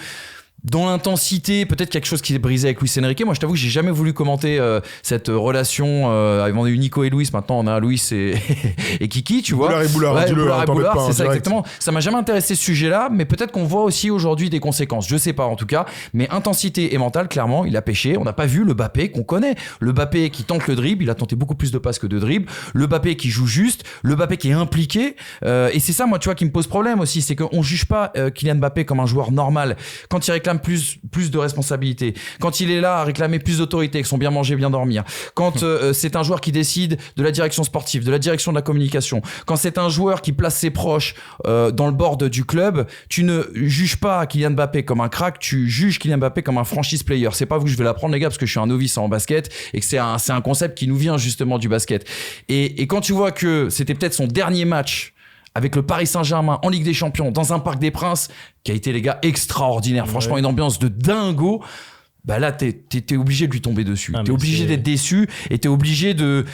dans l'intensité, peut-être quelque chose qui est brisé avec Luis Enrique. Moi, je t'avoue que j'ai jamais voulu commenter cette relation. On a eu Nico et Luis, maintenant on a Luis et Kiki, tu vois. Boulard, c'est ça exactement. Ça m'a jamais intéressé ce sujet-là, mais peut-être qu'on voit aussi aujourd'hui des conséquences. Je sais pas en tout cas, mais intensité et mentale, clairement, il a pêché. On n'a pas vu le Mbappé qu'on connaît. Le Mbappé qui tente le dribble, il a tenté beaucoup plus de passes que de dribble. Le Mbappé qui joue juste, le Mbappé qui est impliqué. Et c'est ça, moi, tu vois, qui me pose problème aussi, c'est qu'on juge pas Kylian Mbappé comme un joueur normal. Quand il réclame plus de responsabilités, quand il est là à réclamer plus d'autorité, que son bien manger, bien dormir, quand c'est un joueur qui décide de la direction sportive, de la direction de la communication, quand c'est un joueur qui place ses proches dans le board du club, tu ne juges pas Kylian Mbappé comme un crack, tu juges Kylian Mbappé comme un franchise player. C'est pas vous que je vais l'apprendre les gars, parce que je suis un novice en basket et que c'est un concept qui nous vient justement du basket. Et quand tu vois que c'était peut-être son dernier match avec le Paris Saint-Germain en Ligue des Champions, dans un Parc des Princes, qui a été, les gars, extraordinaire. Franchement, une ambiance de dingo. Bah là, t'es obligé de lui tomber dessus. T'es obligé d'être déçu et t'es obligé de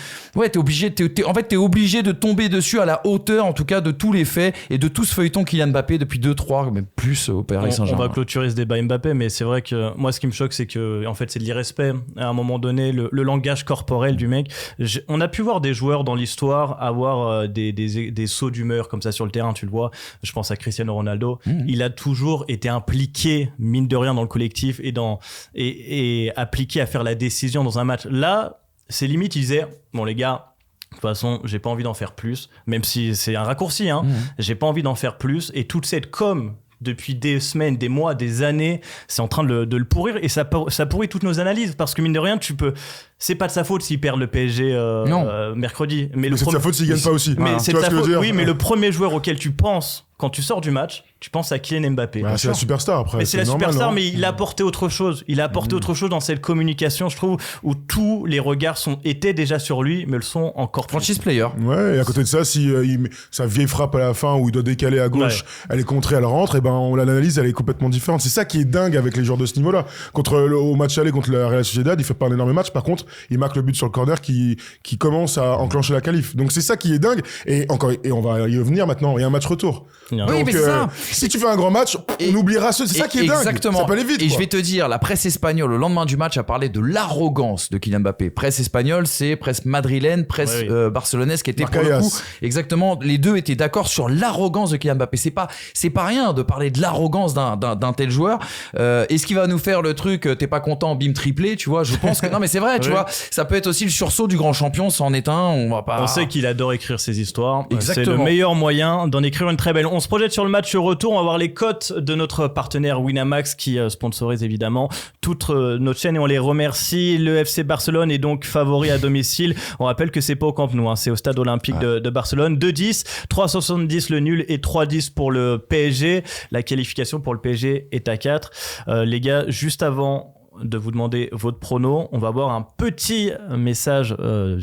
tomber dessus à la hauteur, en tout cas, de tous les faits et de tout ce feuilleton Kylian Mbappé depuis 2-3, même plus au Paris Saint-Germain. On va clôturer ce débat Mbappé, mais c'est vrai que moi, ce qui me choque, c'est que, en fait, c'est de l'irrespect. À un moment donné, le langage corporel du mec. On a pu voir des joueurs dans l'histoire avoir des sauts d'humeur comme ça sur le terrain, tu le vois. Je pense à Cristiano Ronaldo. Il a toujours été impliqué, mine de rien, dans le collectif et appliqué à faire la décision dans un match. Là, c'est limite, il disait, bon les gars, de toute façon, j'ai pas envie d'en faire plus, même si c'est un raccourci, hein. J'ai pas envie d'en faire plus, et toute cette com, depuis des semaines, des mois, des années, c'est en train de le pourrir, et ça pourrit toutes nos analyses, parce que mine de rien, c'est pas de sa faute s'il perd le PSG mercredi. Mais c'est de sa faute s'il gagne pas aussi. Mais c'est de sa faute, oui, mais le premier joueur auquel tu penses quand tu sors du match, tu penses à Kylian Mbappé. Bah, c'est la superstar après. Mais c'est la normal, superstar, non mais il a apporté autre chose. Il a apporté autre chose dans cette communication, je trouve, où tous les regards étaient déjà sur lui, mais le sont encore plus. Franchise player. Ouais, et à côté de ça, si sa vieille frappe à la fin où il doit décaler à gauche, elle est contrée, elle rentre, et ben on l'analyse, elle est complètement différente. C'est ça qui est dingue avec les joueurs de ce niveau-là. Au match aller contre la Real Sociedad, il fait pas un énorme match, par contre, il marque le but sur le corner qui commence à enclencher la qualif. Donc c'est ça qui est dingue. Et on va y revenir maintenant. Il y a un match retour. Oui, Donc, mais c'est ça. si tu fais un grand match, on oubliera c'est ça qui est dingue. Exactement. Ça peut aller vite. Et quoi. je vais te dire, la presse espagnole, le lendemain du match, a parlé de l'arrogance de Kylian Mbappé. Presse espagnole, c'est presse madrilène, presse barcelonaise qui était pour le coup. Exactement. Les deux étaient d'accord sur l'arrogance de Kylian Mbappé. C'est pas rien de parler de l'arrogance d'un tel joueur. Est-ce qu'il va nous faire le truc, t'es pas content, bim, triplé, tu vois? Je pense que, non, mais c'est vrai, tu vois. Ça peut être aussi le sursaut du grand champion, c'en est un. On sait qu'il adore écrire ses histoires. Exactement. C'est le meilleur moyen d'en écrire une très belle. On se projette sur le match retour. On va voir les cotes de notre partenaire Winamax qui sponsorise évidemment toute notre chaîne et on les remercie. Le FC Barcelone est donc favori à domicile. On rappelle que c'est pas au Camp Nou, c'est au stade olympique de Barcelone. 2-10, 3,70 le nul et 3,10 pour le PSG. La qualification pour le PSG est à 4. Les gars, juste avant de vous demander votre prono, on va voir un petit message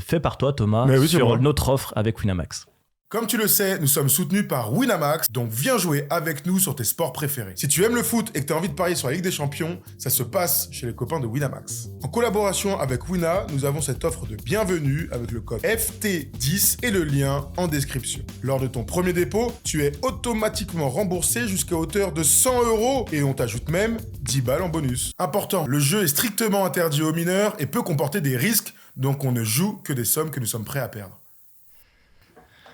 fait par toi Thomas sur notre offre avec Winamax. Comme tu le sais, nous sommes soutenus par Winamax, donc viens jouer avec nous sur tes sports préférés. Si tu aimes le foot et que tu as envie de parier sur la Ligue des Champions, ça se passe chez les copains de Winamax. En collaboration avec Wina, nous avons cette offre de bienvenue avec le code FT10 et le lien en description. Lors de ton premier dépôt, tu es automatiquement remboursé jusqu'à hauteur de 100 € et on t'ajoute même 10 balles en bonus. Important, le jeu est strictement interdit aux mineurs et peut comporter des risques, donc on ne joue que des sommes que nous sommes prêts à perdre.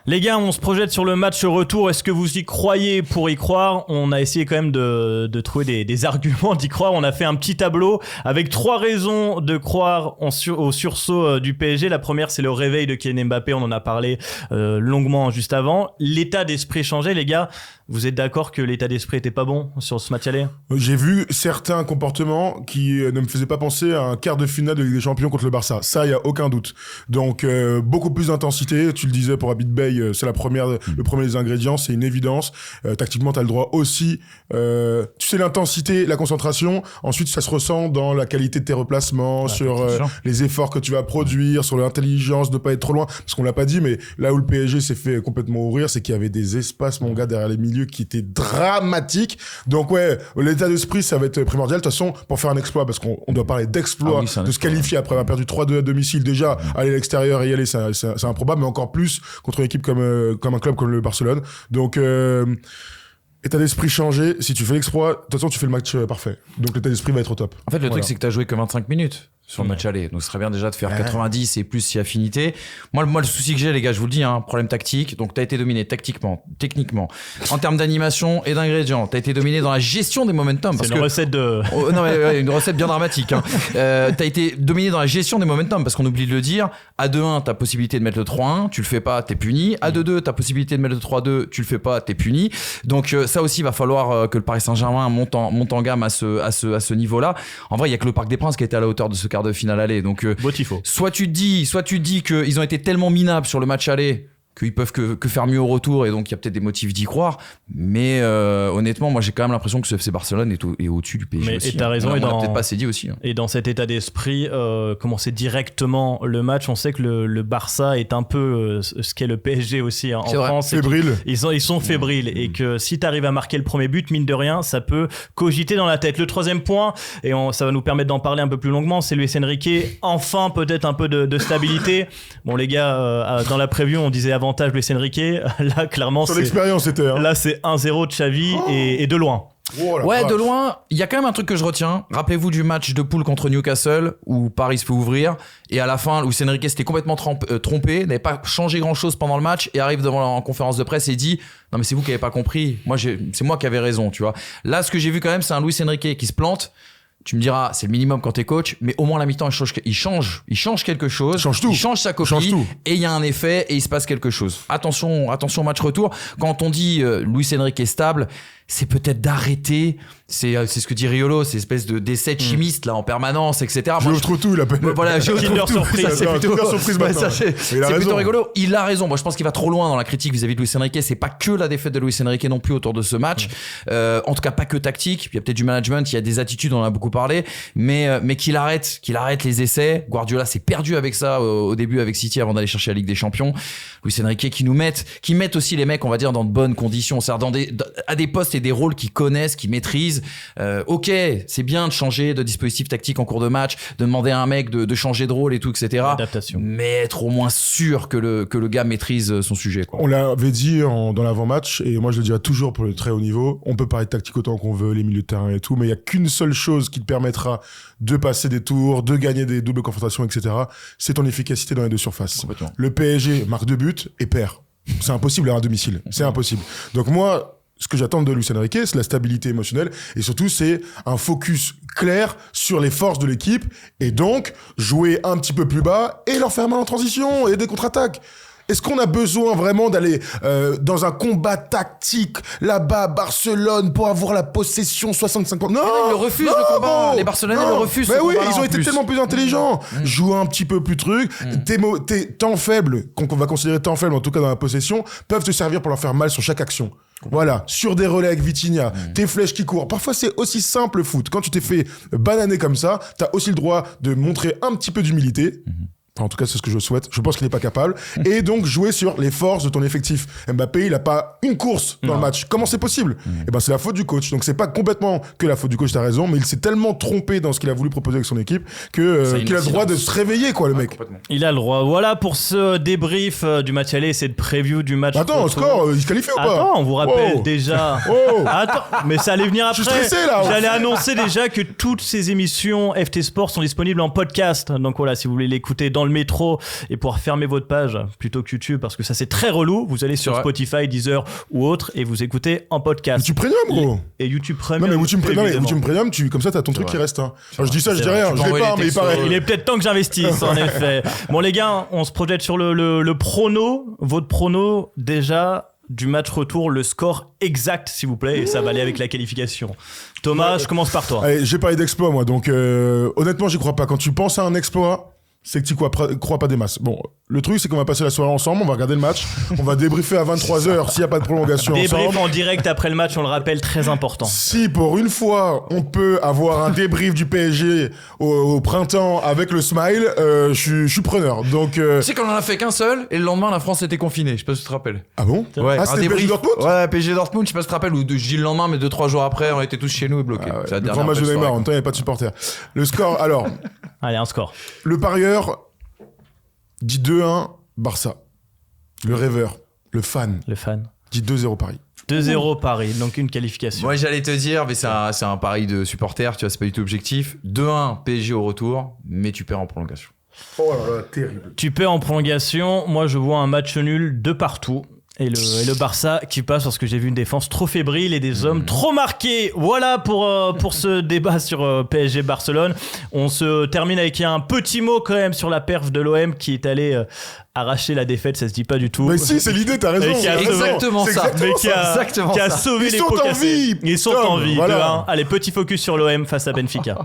Les gars, on se projette sur le match retour. Est-ce que vous y croyez pour y croire? On a essayé quand même de trouver des arguments d'y croire. On a fait un petit tableau avec 3 raisons de croire au sursaut du PSG. La première, c'est le réveil de Kylian Mbappé. On en a parlé longuement juste avant. L'état d'esprit changeait, les gars. Vous êtes d'accord que l'état d'esprit était pas bon sur ce match aller? J'ai vu certains comportements qui ne me faisaient pas penser à un quart de finale de Ligue des Champions contre le Barça. Ça, il y a aucun doute. Donc, beaucoup plus d'intensité. Tu le disais pour Abid Bey, c'est le premier des ingrédients, c'est une évidence. Tactiquement, t'as le droit aussi. Tu sais, l'intensité, la concentration. Ensuite, ça se ressent dans la qualité de tes replacements, sur les efforts que tu vas produire, sur l'intelligence de pas être trop loin. Parce qu'on l'a pas dit, mais là où le PSG s'est fait complètement ouvrir, c'est qu'il y avait des espaces, mon gars, derrière les milieux qui étaient dramatiques. Donc ouais, l'état d'esprit, ça va être primordial. De toute façon, pour faire un exploit, parce qu'on doit parler d'exploit, de se qualifier après avoir perdu 3-2 à domicile, déjà, aller à l'extérieur et y aller, c'est improbable, mais encore plus contre une équipe comme un club comme le Barcelone. Donc, état d'esprit changé. Si tu fais l'exploit, de toute façon, tu fais le match parfait. Donc, l'état d'esprit va être au top. En fait, le truc, c'est que t'as joué que 25 minutes sur le match aller. Donc, ce serait bien déjà de faire 90 et plus si affinité. Moi, le souci que j'ai, les gars, je vous le dis, problème tactique. Donc, t'as été dominé tactiquement, techniquement, en termes d'animation et d'ingrédients. T'as été dominé dans la gestion des momentum. C'est une recette de... non, mais une recette bien dramatique. T'as été dominé dans la gestion des momentum parce qu'on oublie de le dire. À 2-1, t'as possibilité de mettre le 3-1. Tu le fais pas, t'es puni. À 2-2, t'as possibilité de mettre le 3-2. Tu le fais pas, t'es puni. Donc, ça aussi, va falloir que le Paris Saint-Germain monte en gamme à ce niveau-là. En vrai, il y a que le Parc des Princes qui était à la hauteur de ce quart de finale aller. Donc, soit tu te dis qu'ils ont été tellement minables sur le match aller qu'ils peuvent que faire mieux au retour et donc il y a peut-être des motifs d'y croire, mais honnêtement moi j'ai quand même l'impression que ce FC Barcelone est au-dessus du PSG aussi. Et t'as raison, on l'a peut-être pas assez dit aussi. Et dans cet état d'esprit, commencer directement le match, on sait que le Barça est un peu ce qu'est le PSG aussi en France. Fébrile. Ils sont fébriles et que si t'arrives à marquer le premier but, mine de rien, ça peut cogiter dans la tête. Le troisième point, et ça va nous permettre d'en parler un peu plus longuement, c'est Luis Enrique, enfin peut-être un peu de stabilité. Bon les gars, dans la preview on disait avantage Luis Enrique, là clairement sur l'expérience c'était là c'est 1-0 de Xavi et de loin. De loin, il y a quand même un truc que je retiens. Rappelez-vous du match de poule contre Newcastle où Paris se fait ouvrir et à la fin Luis Enrique s'était complètement trompé, n'avait pas changé grand-chose pendant le match et arrive devant en conférence de presse et dit non mais c'est vous qui avez pas compris, c'est moi qui avais raison, tu vois. Là ce que j'ai vu quand même c'est un Luis Enrique qui se plante. Tu me diras, c'est le minimum quand t'es coach, mais au moins à la mi-temps, il change quelque chose. Il change sa copie. Et il y a un effet et il se passe quelque chose. Attention au match retour. Quand on dit Luis Enrique est stable, c'est peut-être d'arrêter. C'est ce que dit Riolo, ces espèces d'essais de chimistes là en permanence, etc. Je trouve tout, il appelle. Voilà, je trouve tout. Surprise. Ça, c'est plutôt surprise maintenant. C'est plutôt rigolo. Il a raison. Moi, je pense qu'il va trop loin dans la critique vis-à-vis de Luis Enrique. C'est pas que la défaite de Luis Enrique non plus autour de ce match. En tout cas, pas que tactique. Il y a peut-être du management, il y a des attitudes, on en a beaucoup parlé. Mais qu'il arrête les essais. Guardiola s'est perdu avec ça au début avec City avant d'aller chercher la Ligue des Champions. Luis Enrique qui mettent aussi les mecs, on va dire, dans de bonnes conditions. C'est-à-dire à des postes et des rôles qu'ils connaissent, qu'ils maîtrisent. Ok, c'est bien de changer de dispositif tactique en cours de match, de demander à un mec de changer de rôle et tout, etc. Adaptation. Mais être au moins sûr que le gars maîtrise son sujet, quoi. On l'avait dit dans l'avant-match, et moi je le dirai toujours pour le très haut niveau, on peut parler de tactique autant qu'on veut, les milieux de terrain et tout, mais il n'y a qu'une seule chose qui te permettra de passer des tours, de gagner des doubles confrontations, etc. C'est ton efficacité dans les deux surfaces. Le PSG marque 2 buts et perd. C'est impossible à domicile. C'est impossible. Donc moi, ce que j'attends de Luis Enrique, c'est la stabilité émotionnelle et surtout c'est un focus clair sur les forces de l'équipe et donc jouer un petit peu plus bas et leur faire mal en transition et des contre-attaques. Est-ce qu'on a besoin vraiment d'aller dans un combat tactique là-bas à Barcelone pour avoir la possession 65%? Non, ils le refusent le combat. Les Barcelonais le refusent. Mais oui, ils ont été tellement plus intelligents. Joue un petit peu plus truc. Tes temps faibles, qu'on va considérer temps faibles en tout cas dans la possession, peuvent te servir pour leur faire mal sur chaque action. Voilà, sur des relais avec Vitinha, tes flèches qui courent. Parfois, c'est aussi simple le foot. Quand tu t'es fait bananer comme ça, t'as aussi le droit de montrer un petit peu d'humilité. Enfin, en tout cas, c'est ce que je souhaite. Je pense qu'il n'est pas capable. Et donc, jouer sur les forces de ton effectif. Mbappé, il n'a pas une course dans le match. Comment c'est possible? Eh ben, c'est la faute du coach. Donc, c'est pas complètement que la faute du coach, t'as raison, mais il s'est tellement trompé dans ce qu'il a voulu proposer avec son équipe qu'il a le droit de se réveiller, quoi, le mec. Il a le droit. Voilà pour ce débrief du match aller, cette preview du match. Attends, score, il se qualifie ou pas? Attends, on vous rappelle déjà. Attends, mais ça allait venir après. Je suis stressé, là. J'allais annoncer déjà que toutes ces émissions FT Sport sont disponibles en podcast. Donc voilà, si vous voulez l'écouter dans le métro et pouvoir fermer votre page plutôt que YouTube, parce que ça c'est très relou, vous allez sur Spotify, Deezer ou autre et vous écoutez en podcast. YouTube Premium, gros. Et YouTube Premium. Non, mais YouTube Premium, comme ça t'as ton truc qui reste. Hein. Enfin, je dis ça, je dis rien, je vais pas, mais il paraît. Il est peut-être temps que j'investisse, en effet. Bon les gars, on se projette sur le prono. Votre prono déjà du match retour, le score exact s'il vous plaît, et ça va aller avec la qualification. Thomas, je commence par toi. Allez, j'ai parlé d'exploit moi, donc honnêtement j'y crois pas. Quand tu penses à un exploit, c'est que tu crois pas des masses. Bon, le truc, c'est qu'on va passer la soirée ensemble, on va regarder le match, on va débriefer à 23h s'il n'y a pas de prolongation débrief ensemble. En direct après le match, on le rappelle, très important. Si pour une fois, on peut avoir un débrief du PSG au printemps avec le smile, je suis preneur. Donc, Tu sais qu'on en a fait qu'un seul, et le lendemain, la France était confinée. Je sais pas si tu te rappelles. Ah bon? Ouais, ah, c'était PSG Dortmund? Ouais, PSG Dortmund, je sais pas si tu te rappelles, ou je dis le lendemain, mais 2-3 jours après, on était tous chez nous et bloqués. Ah ouais, le grand match de Neymar, en même temps, il n'y avait pas de supporters. Le score, alors. Allez, un score. Le parieur dit 2-1 Barça. Le rêveur, le fan, dit 2-0 Paris. 2-0 Paris, donc une qualification. Moi j'allais te dire, mais c'est un pari de supporter, tu vois, c'est pas du tout objectif. 2-1 PSG au retour, mais tu perds en prolongation. Oh là là, terrible. Tu perds en prolongation, moi je vois un match nul de partout. Et le Barça qui passe parce que j'ai vu une défense trop fébrile et des hommes trop marqués. Voilà pour ce débat sur PSG Barcelone. On se termine avec un petit mot quand même sur la perf de l'OM qui est allé arracher la défaite, ça se dit pas du tout. Mais si, c'est l'idée, t'as raison. Exactement ça. Mais qui a sauvé les pots cassés. Ils sont en vie. Voilà. Allez, petit focus sur l'OM face à Benfica.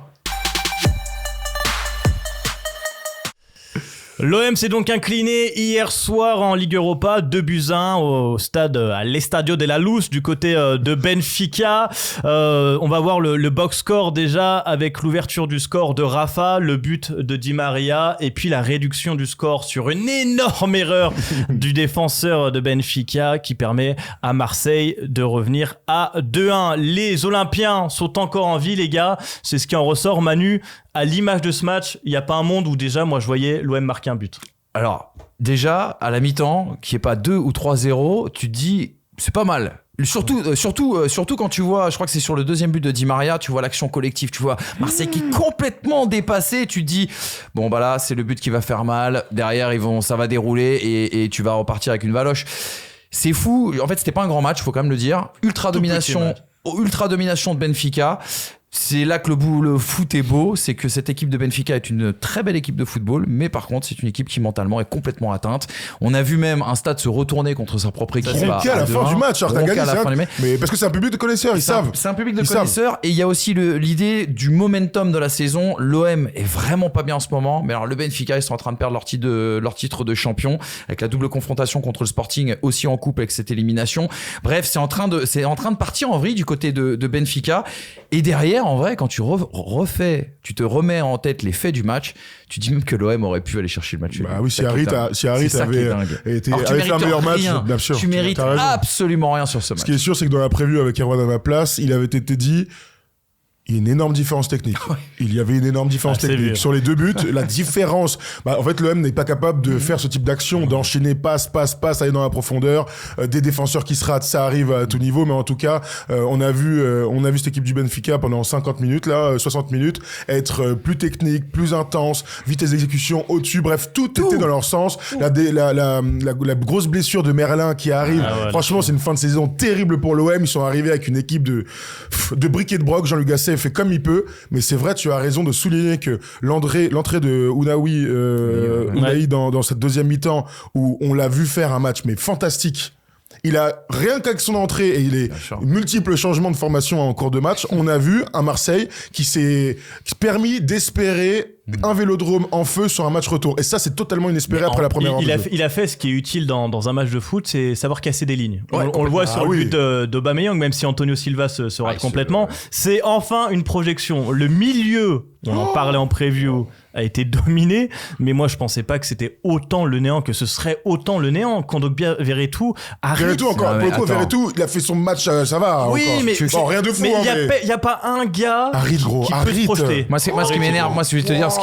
L'OM s'est donc incliné hier soir en Ligue Europa, 2-1 au stade, à l'Estadio de la Luz du côté de Benfica. On va voir le box score déjà avec l'ouverture du score de Rafa, le but de Di Maria et puis la réduction du score sur une énorme erreur du défenseur de Benfica qui permet à Marseille de revenir à 2-1. Les Olympiens sont encore en vie, les gars. C'est ce qui en ressort, Manu. À l'image de ce match, il n'y a pas un monde où déjà, moi, je voyais l'OM marquer un but. Alors, déjà, à la mi-temps, qu'il n'y ait pas 2 ou 3-0, tu te dis, c'est pas mal. Surtout quand tu vois, je crois que c'est sur le deuxième but de Di Maria, tu vois l'action collective, tu vois Marseille qui est complètement dépassé, tu te dis, bon bah là, c'est le but qui va faire mal, derrière, ça va dérouler et tu vas repartir avec une valoche. C'est fou, en fait, c'était pas un grand match, faut quand même le dire. Ultra domination de Benfica. c'est là que le foot est beau, c'est que cette équipe de Benfica est une très belle équipe de football, mais par contre c'est une équipe qui mentalement est complètement atteinte. On a vu même un Stade se retourner contre sa propre équipe. Ronqué à la fin du match, alors t'as gagné, mais parce que c'est un public de connaisseurs, ils savent. C'est un public de connaisseurs, et il y a aussi l'idée du momentum de la saison. L'OM est vraiment pas bien en ce moment, mais alors le Benfica, ils sont en train de perdre leur titre de champion, avec la double confrontation contre le Sporting, aussi en coupe avec cette élimination. Bref, c'est en train de partir en vrille du côté de Benfica, et derrière, en vrai, quand tu te remets en tête les faits du match, tu dis même que l'OM aurait pu aller chercher le match. Bah oui, si Harit avait fait un meilleur match, bien sûr. Tu mérites absolument rien sur ce match. Ce qui est sûr, c'est que dans la preview avec Erwan à ma place, il avait été dit... Il y a une énorme différence technique. Il y avait une énorme différence technique. Sur les 2 buts, la différence... en fait, l'OM n'est pas capable de faire ce type d'action, d'enchaîner passe, aller dans la profondeur, des défenseurs qui se ratent, ça arrive à tout niveau, mais en tout cas, on a vu cette équipe du Benfica pendant 50 minutes, 60 minutes, être plus technique, plus intense, vitesse d'exécution au-dessus, bref, tout était dans leur sens. La grosse blessure de Merlin qui arrive, franchement, c'est une fin de saison terrible pour l'OM. Ils sont arrivés avec une équipe de briques et de broc. Jean-Luc Gasset fait comme il peut, mais c'est vrai, tu as raison de souligner que l'entrée de Ounahi dans cette deuxième mi-temps, où on l'a vu faire un match mais fantastique. Il a, rien qu'avec son entrée et les multiples changements de formation en cours de match, on a vu un Marseille qui s'est permis d'espérer un Vélodrome en feu sur un match retour. Et ça, c'est totalement inespéré après la première heure. Il a fait ce qui est utile dans un match de foot, c'est savoir casser des lignes. On le voit sur le but d'Aubameyang, même si Antonio Silva se rate complètement. C'est enfin une projection. Le milieu, on en parlait en preview, a été dominé, mais moi je pensais pas que c'était autant le néant, que ce serait autant le néant. Kondogbia, Verretou, Verretou, il a fait son match, ça va. Oui, encore. mais rien de fou. Mais il y a pas un gars qui peut se projeter. Moi, ce qui m'énerve, je vais te dire ce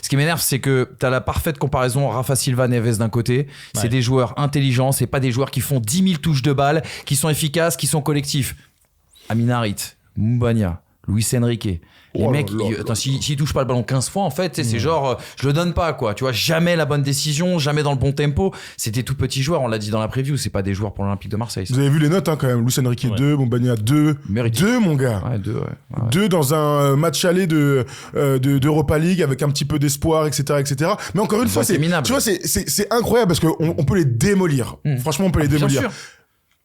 qui m'énerve, c'est que t'as la parfaite comparaison Rafa Silva, Neves d'un côté. C'est des joueurs intelligents, c'est pas des joueurs qui font 10 000 touches de balle, qui sont efficaces, qui sont collectifs. Amin Harit, Moumbagna, Luis Enrique. Les mecs, s'ils touchent pas le ballon 15 fois, en fait, c'est genre, je le donne pas, quoi. Tu vois, jamais la bonne décision, jamais dans le bon tempo. C'est des tout petits joueurs, on l'a dit dans la preview, c'est pas des joueurs pour l'Olympique de Marseille. Ça. Vous avez vu les notes, quand même. Luis Enrique 2, Moumbagna 2. 2, mon gars. 2 dans un match aller d'Europa League avec un petit peu d'espoir, etc. Mais encore une fois, c'est incroyable parce qu'on peut les démolir. Franchement, on peut les démolir. Bien sûr.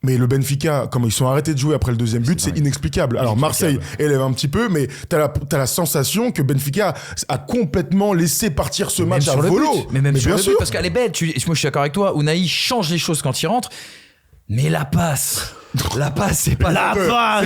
Mais le Benfica, comme ils sont arrêtés de jouer après le deuxième but, c'est inexplicable. Alors Marseille élève un petit peu, mais t'as la sensation que Benfica a complètement laissé partir ce match à volo. Mais même sur le but, parce qu'elle est belle. Moi, je suis d'accord avec toi. Ounahi change les choses quand il rentre. Mais la passe, c'est pas la passe.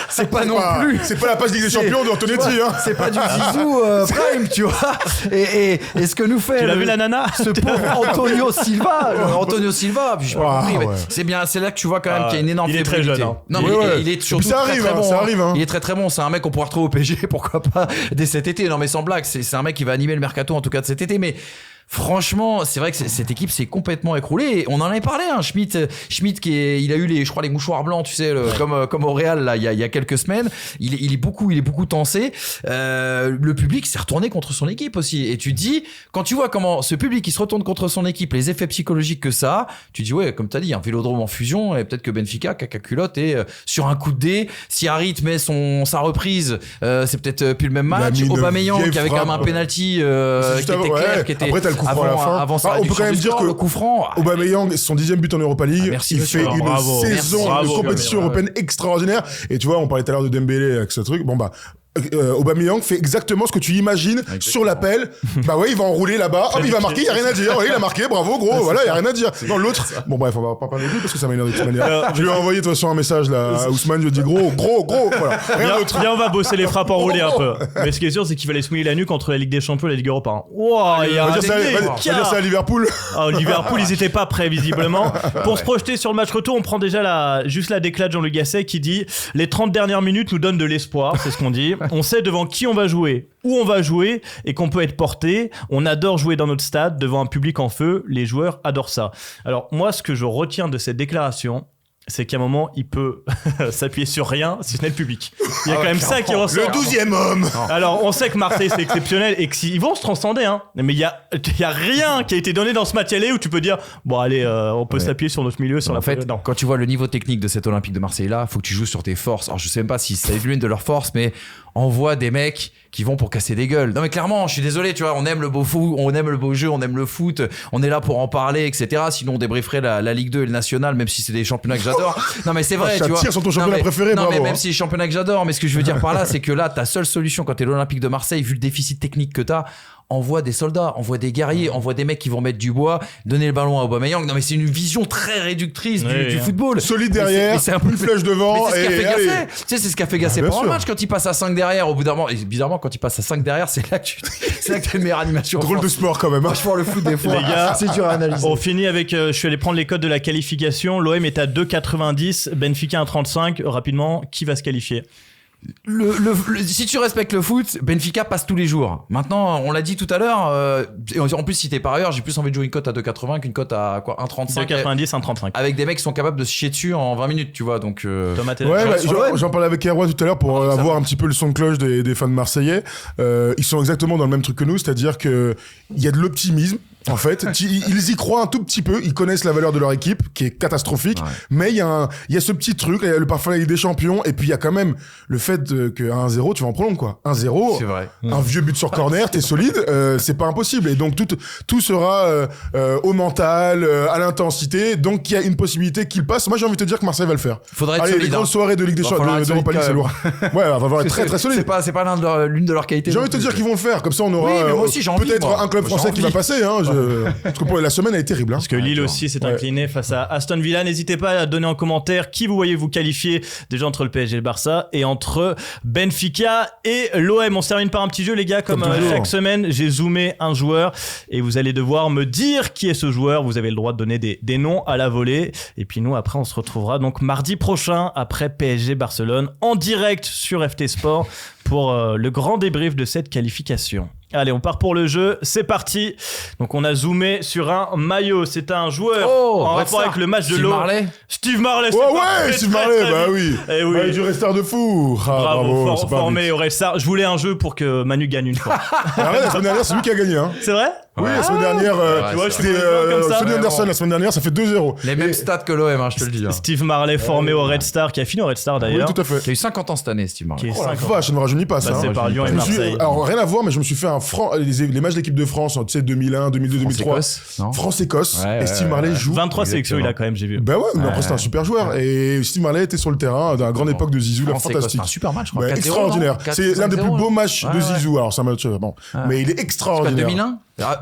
C'est pas non plus. C'est pas la passe Ligue des Champions d'Antonetti. C'est pas du Zizou Prime, tu vois. Et ce que nous fait. Tu l'as vu la nana? Ce pauvre Antonio Silva. Antonio Silva. Puis j'ai pas compris. C'est bien. C'est là que tu vois quand même qu'il y a une énorme fébrilité. Il est très jeune. Non, mais il est surtout très bon. Ça arrive. Il est très très bon. C'est un mec qu'on pourra retrouver au PSG. Pourquoi pas dès cet été. Non mais sans blague. C'est un mec qui va animer le mercato en tout cas de cet été. Mais franchement, c'est vrai que cette équipe s'est complètement écroulée. Et on en avait parlé, Schmitt il a eu les mouchoirs blancs, tu sais, comme au Real là, il y a quelques semaines. Il est beaucoup tensé. Le public s'est retourné contre son équipe aussi. Et tu te dis, quand tu vois comment ce public qui se retourne contre son équipe, les effets psychologiques que ça a, tu te dis ouais, comme t'as dit, un Vélodrome en fusion, et peut-être que Benfica, caca culotte, et sur un coup de dé, si Harit met sa reprise, c'est peut-être plus le même match. Aubameyang qui avait quand même un penalty qui était clair, qui était. Après, t'as le coup franc à la fin. On peut quand même dire que le coup franc, Aubameyang, son 10e but en Europa League, il fait une saison de compétition européenne extraordinaire. Et tu vois, on parlait tout à l'heure de Dembélé avec ce truc. Aubameyang fait exactement ce que tu imagines sur l'appel. Il va enrouler là-bas. Il va marquer, il y a rien à dire. Il a marqué, bravo, gros. Voilà, il y a rien à dire. Non, l'autre. Bon, bref, on va pas parler de lui parce que ça m'énerve de toute manière. Je lui ai envoyé de toute façon un message là à Ousmane. Je lui ai dit gros. Voilà. Viens, on va bosser les frappes enroulées un peu. Mais ce qui est sûr, c'est qu'il fallait se mouiller la nuque entre la Ligue des Champions et la Ligue Europa. Wow, il y a on va dire ça à Liverpool. Liverpool, ils étaient pas prêts visiblement. Pour se projeter sur le match retour, on prend déjà juste la déclat de Jean-Luc Gasset qui dit les 30 dernières minutes nous donnent de l'espoir. C'est ce qu'on dit. On sait devant qui on va jouer, où on va jouer et qu'on peut être porté. On adore jouer dans notre stade devant un public en feu. Les joueurs adorent ça. Alors moi, ce que je retiens de cette déclaration, c'est qu'à un moment, il peut s'appuyer sur rien, si ce n'est le public. Il y a quand même ça qui ressort. Le 12e homme. Alors, on sait que Marseille, c'est exceptionnel et qu'ils vont se transcender, hein. Mais il y a rien qui a été donné dans ce match aller où tu peux dire, bon, allez, on peut s'appuyer sur notre milieu, sur la fait, non. quand tu vois le niveau technique de cet Olympique de Marseille-là, faut que tu joues sur tes forces. Alors, je sais même pas si ça est l'une de leurs forces, mais on voit des mecs qui vont pour casser des gueules. Non, mais clairement, je suis désolé, tu vois, on aime le beau foot, on aime le beau jeu, on aime le foot, on est là pour en parler, etc. Sinon, on débrieferait la Ligue 2 et le National, même si c'est des championnats que j'adore. Non, mais c'est vrai, tu vois. Sur ton championnat préféré, non, bravo, mais même hein. si les championnats que j'adore, mais ce que je veux dire par là, c'est que là, ta seule solution quand t'es l'Olympique de Marseille, vu le déficit technique que t'as, envoie des soldats, envoie des guerriers, envoie des mecs qui vont mettre du bois, donner le ballon à Aubameyang. Non, mais c'est une vision très réductrice du football. Solide derrière, mais c'est un peu une flèche devant. Mais c'est ce qu'a fait allez. Gasset. Tu sais, c'est ce qu'a fait Gasset bien pendant le sûr. match quand il passe à 5 derrière. Au bout d'un moment, et bizarrement, quand il passe à 5 derrière, c'est là que t'as une meilleure animation. Drôle de sport quand même. Hein. Franchement, le foot des fois, Les gars, c'est dur à analyser. On finit avec, je suis allé prendre les codes de la qualification. L'OM est à 2,90, Benfica à 1,35. Rapidement, qui va se qualifier? Si tu respectes le foot, Benfica passe tous les jours. Maintenant, on l'a dit tout à l'heure, et en plus, si t'es par ailleurs, j'ai plus envie de jouer une cote à 2,80 qu'une cote à quoi, 1,35. 2,90, 1,35. Avec des mecs qui sont capables de se chier dessus en 20 minutes, tu vois. Donc, Thomas, t'es Ouais, d'accord? bah, j'en parlais avec Erwan tout à l'heure pour avoir un petit peu le son de cloche des fans marseillais. Ils sont exactement dans le même truc que nous, c'est-à-dire que il y a de l'optimisme. En fait, ils y croient un tout petit peu. Ils connaissent la valeur de leur équipe, qui est catastrophique. Ouais. Mais il y a ce petit truc, il y a le parfum de la Ligue des Champions, et puis il y a quand même le fait que 1-0, tu vas en prolonger, quoi. 1-0, c'est vrai. Un vieux but sur corner, t'es solide, c'est pas impossible. Et donc tout sera au mental, à l'intensité. Donc il y a une possibilité qu'il passe. Moi, j'ai envie de te dire que Marseille va le faire. Faudrait être Allez, solide. les grandes soirées de Ligue des Champions, de Europa League, c'est lourd. Ouais, va falloir être très très solide. C'est pas l'une de leurs qualités. J'ai envie de te dire qu'ils vont le faire. Comme ça, on aura peut-être un club français qui va passer. Parce que la semaine elle est terrible. Parce que Lille aussi s'est incliné face à Aston Villa. N'hésitez pas à donner en commentaire qui vous voyez vous qualifier déjà entre le PSG et le Barça et entre Benfica et l'OM. On se termine par un petit jeu, les gars. Comme chaque semaine, j'ai zoomé un joueur et vous allez devoir me dire qui est ce joueur. Vous avez le droit de donner des noms à la volée. Et puis nous, après, on se retrouvera donc mardi prochain après PSG Barcelone en direct sur FT Sport pour le grand débrief de cette qualification. Allez, on part pour le jeu, c'est parti. Donc on a zoomé sur un maillot, c'est un joueur en rapport avec le match de l'eau. Steve Marley, c'est ouais, Steve Marley, bah oui. Eh oui. Ouais, du restar de fou. Bravo, formé au Restar. Je voulais un jeu pour que Manu gagne une fois. Arrête, la semaine dernière, c'est lui qui a gagné. Hein. C'est vrai? Oui, la semaine dernière, tu vois, c'était Sonny Anderson la semaine dernière, ça fait 2-0. Les mêmes stats que l'OM, hein, je te le dis. Hein. Steve Marley formé au Red Star, qui a fini au Red Star d'ailleurs. Oui, tout à fait. Qui a eu 50 ans cette année, Steve Marley. Oh la vache, ça ne me rajeunit pas ça. C'est par Lyon et Marseille. Alors rien à voir, mais je me suis fait les matchs de l'équipe de France, tu sais, 2001, 2002, 2003. France-Écosse. Et Steve Marley joue. 23 sélections, il a quand même, j'ai vu. Bah ouais, mais après c'était un super joueur. Et Steve Marley était sur le terrain à la grande époque de Zizou, là, fantastique. C'est un super match, je crois. Extraordinaire. C'est l'un des plus beaux matchs de Zizou. Alors c'est un match, bon. Mais il est extraordinaire.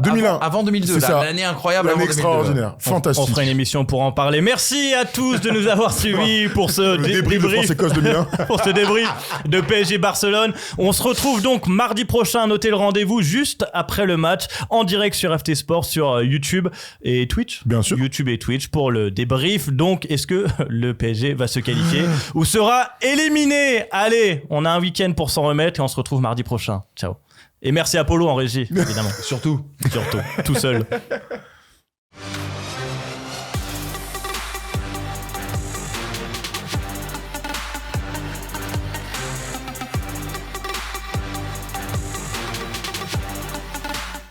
2001 avant 2002, l'année incroyable. L'année extraordinaire, fantastique. On fera une émission pour en parler. Merci à tous de nous avoir suivis pour ce débrief de France-Écosse 2001. Pour ce débrief de PSG Barcelone. On se retrouve donc mardi prochain. Notez le rendez-vous juste après le match en direct sur FT Sport, sur YouTube et Twitch. Bien sûr. YouTube et Twitch pour le débrief. Donc, est-ce que le PSG va se qualifier ou sera éliminé? Allez, on a un week-end pour s'en remettre et on se retrouve mardi prochain. Ciao. Et merci à Polo en régie, évidemment. Surtout, tout seul.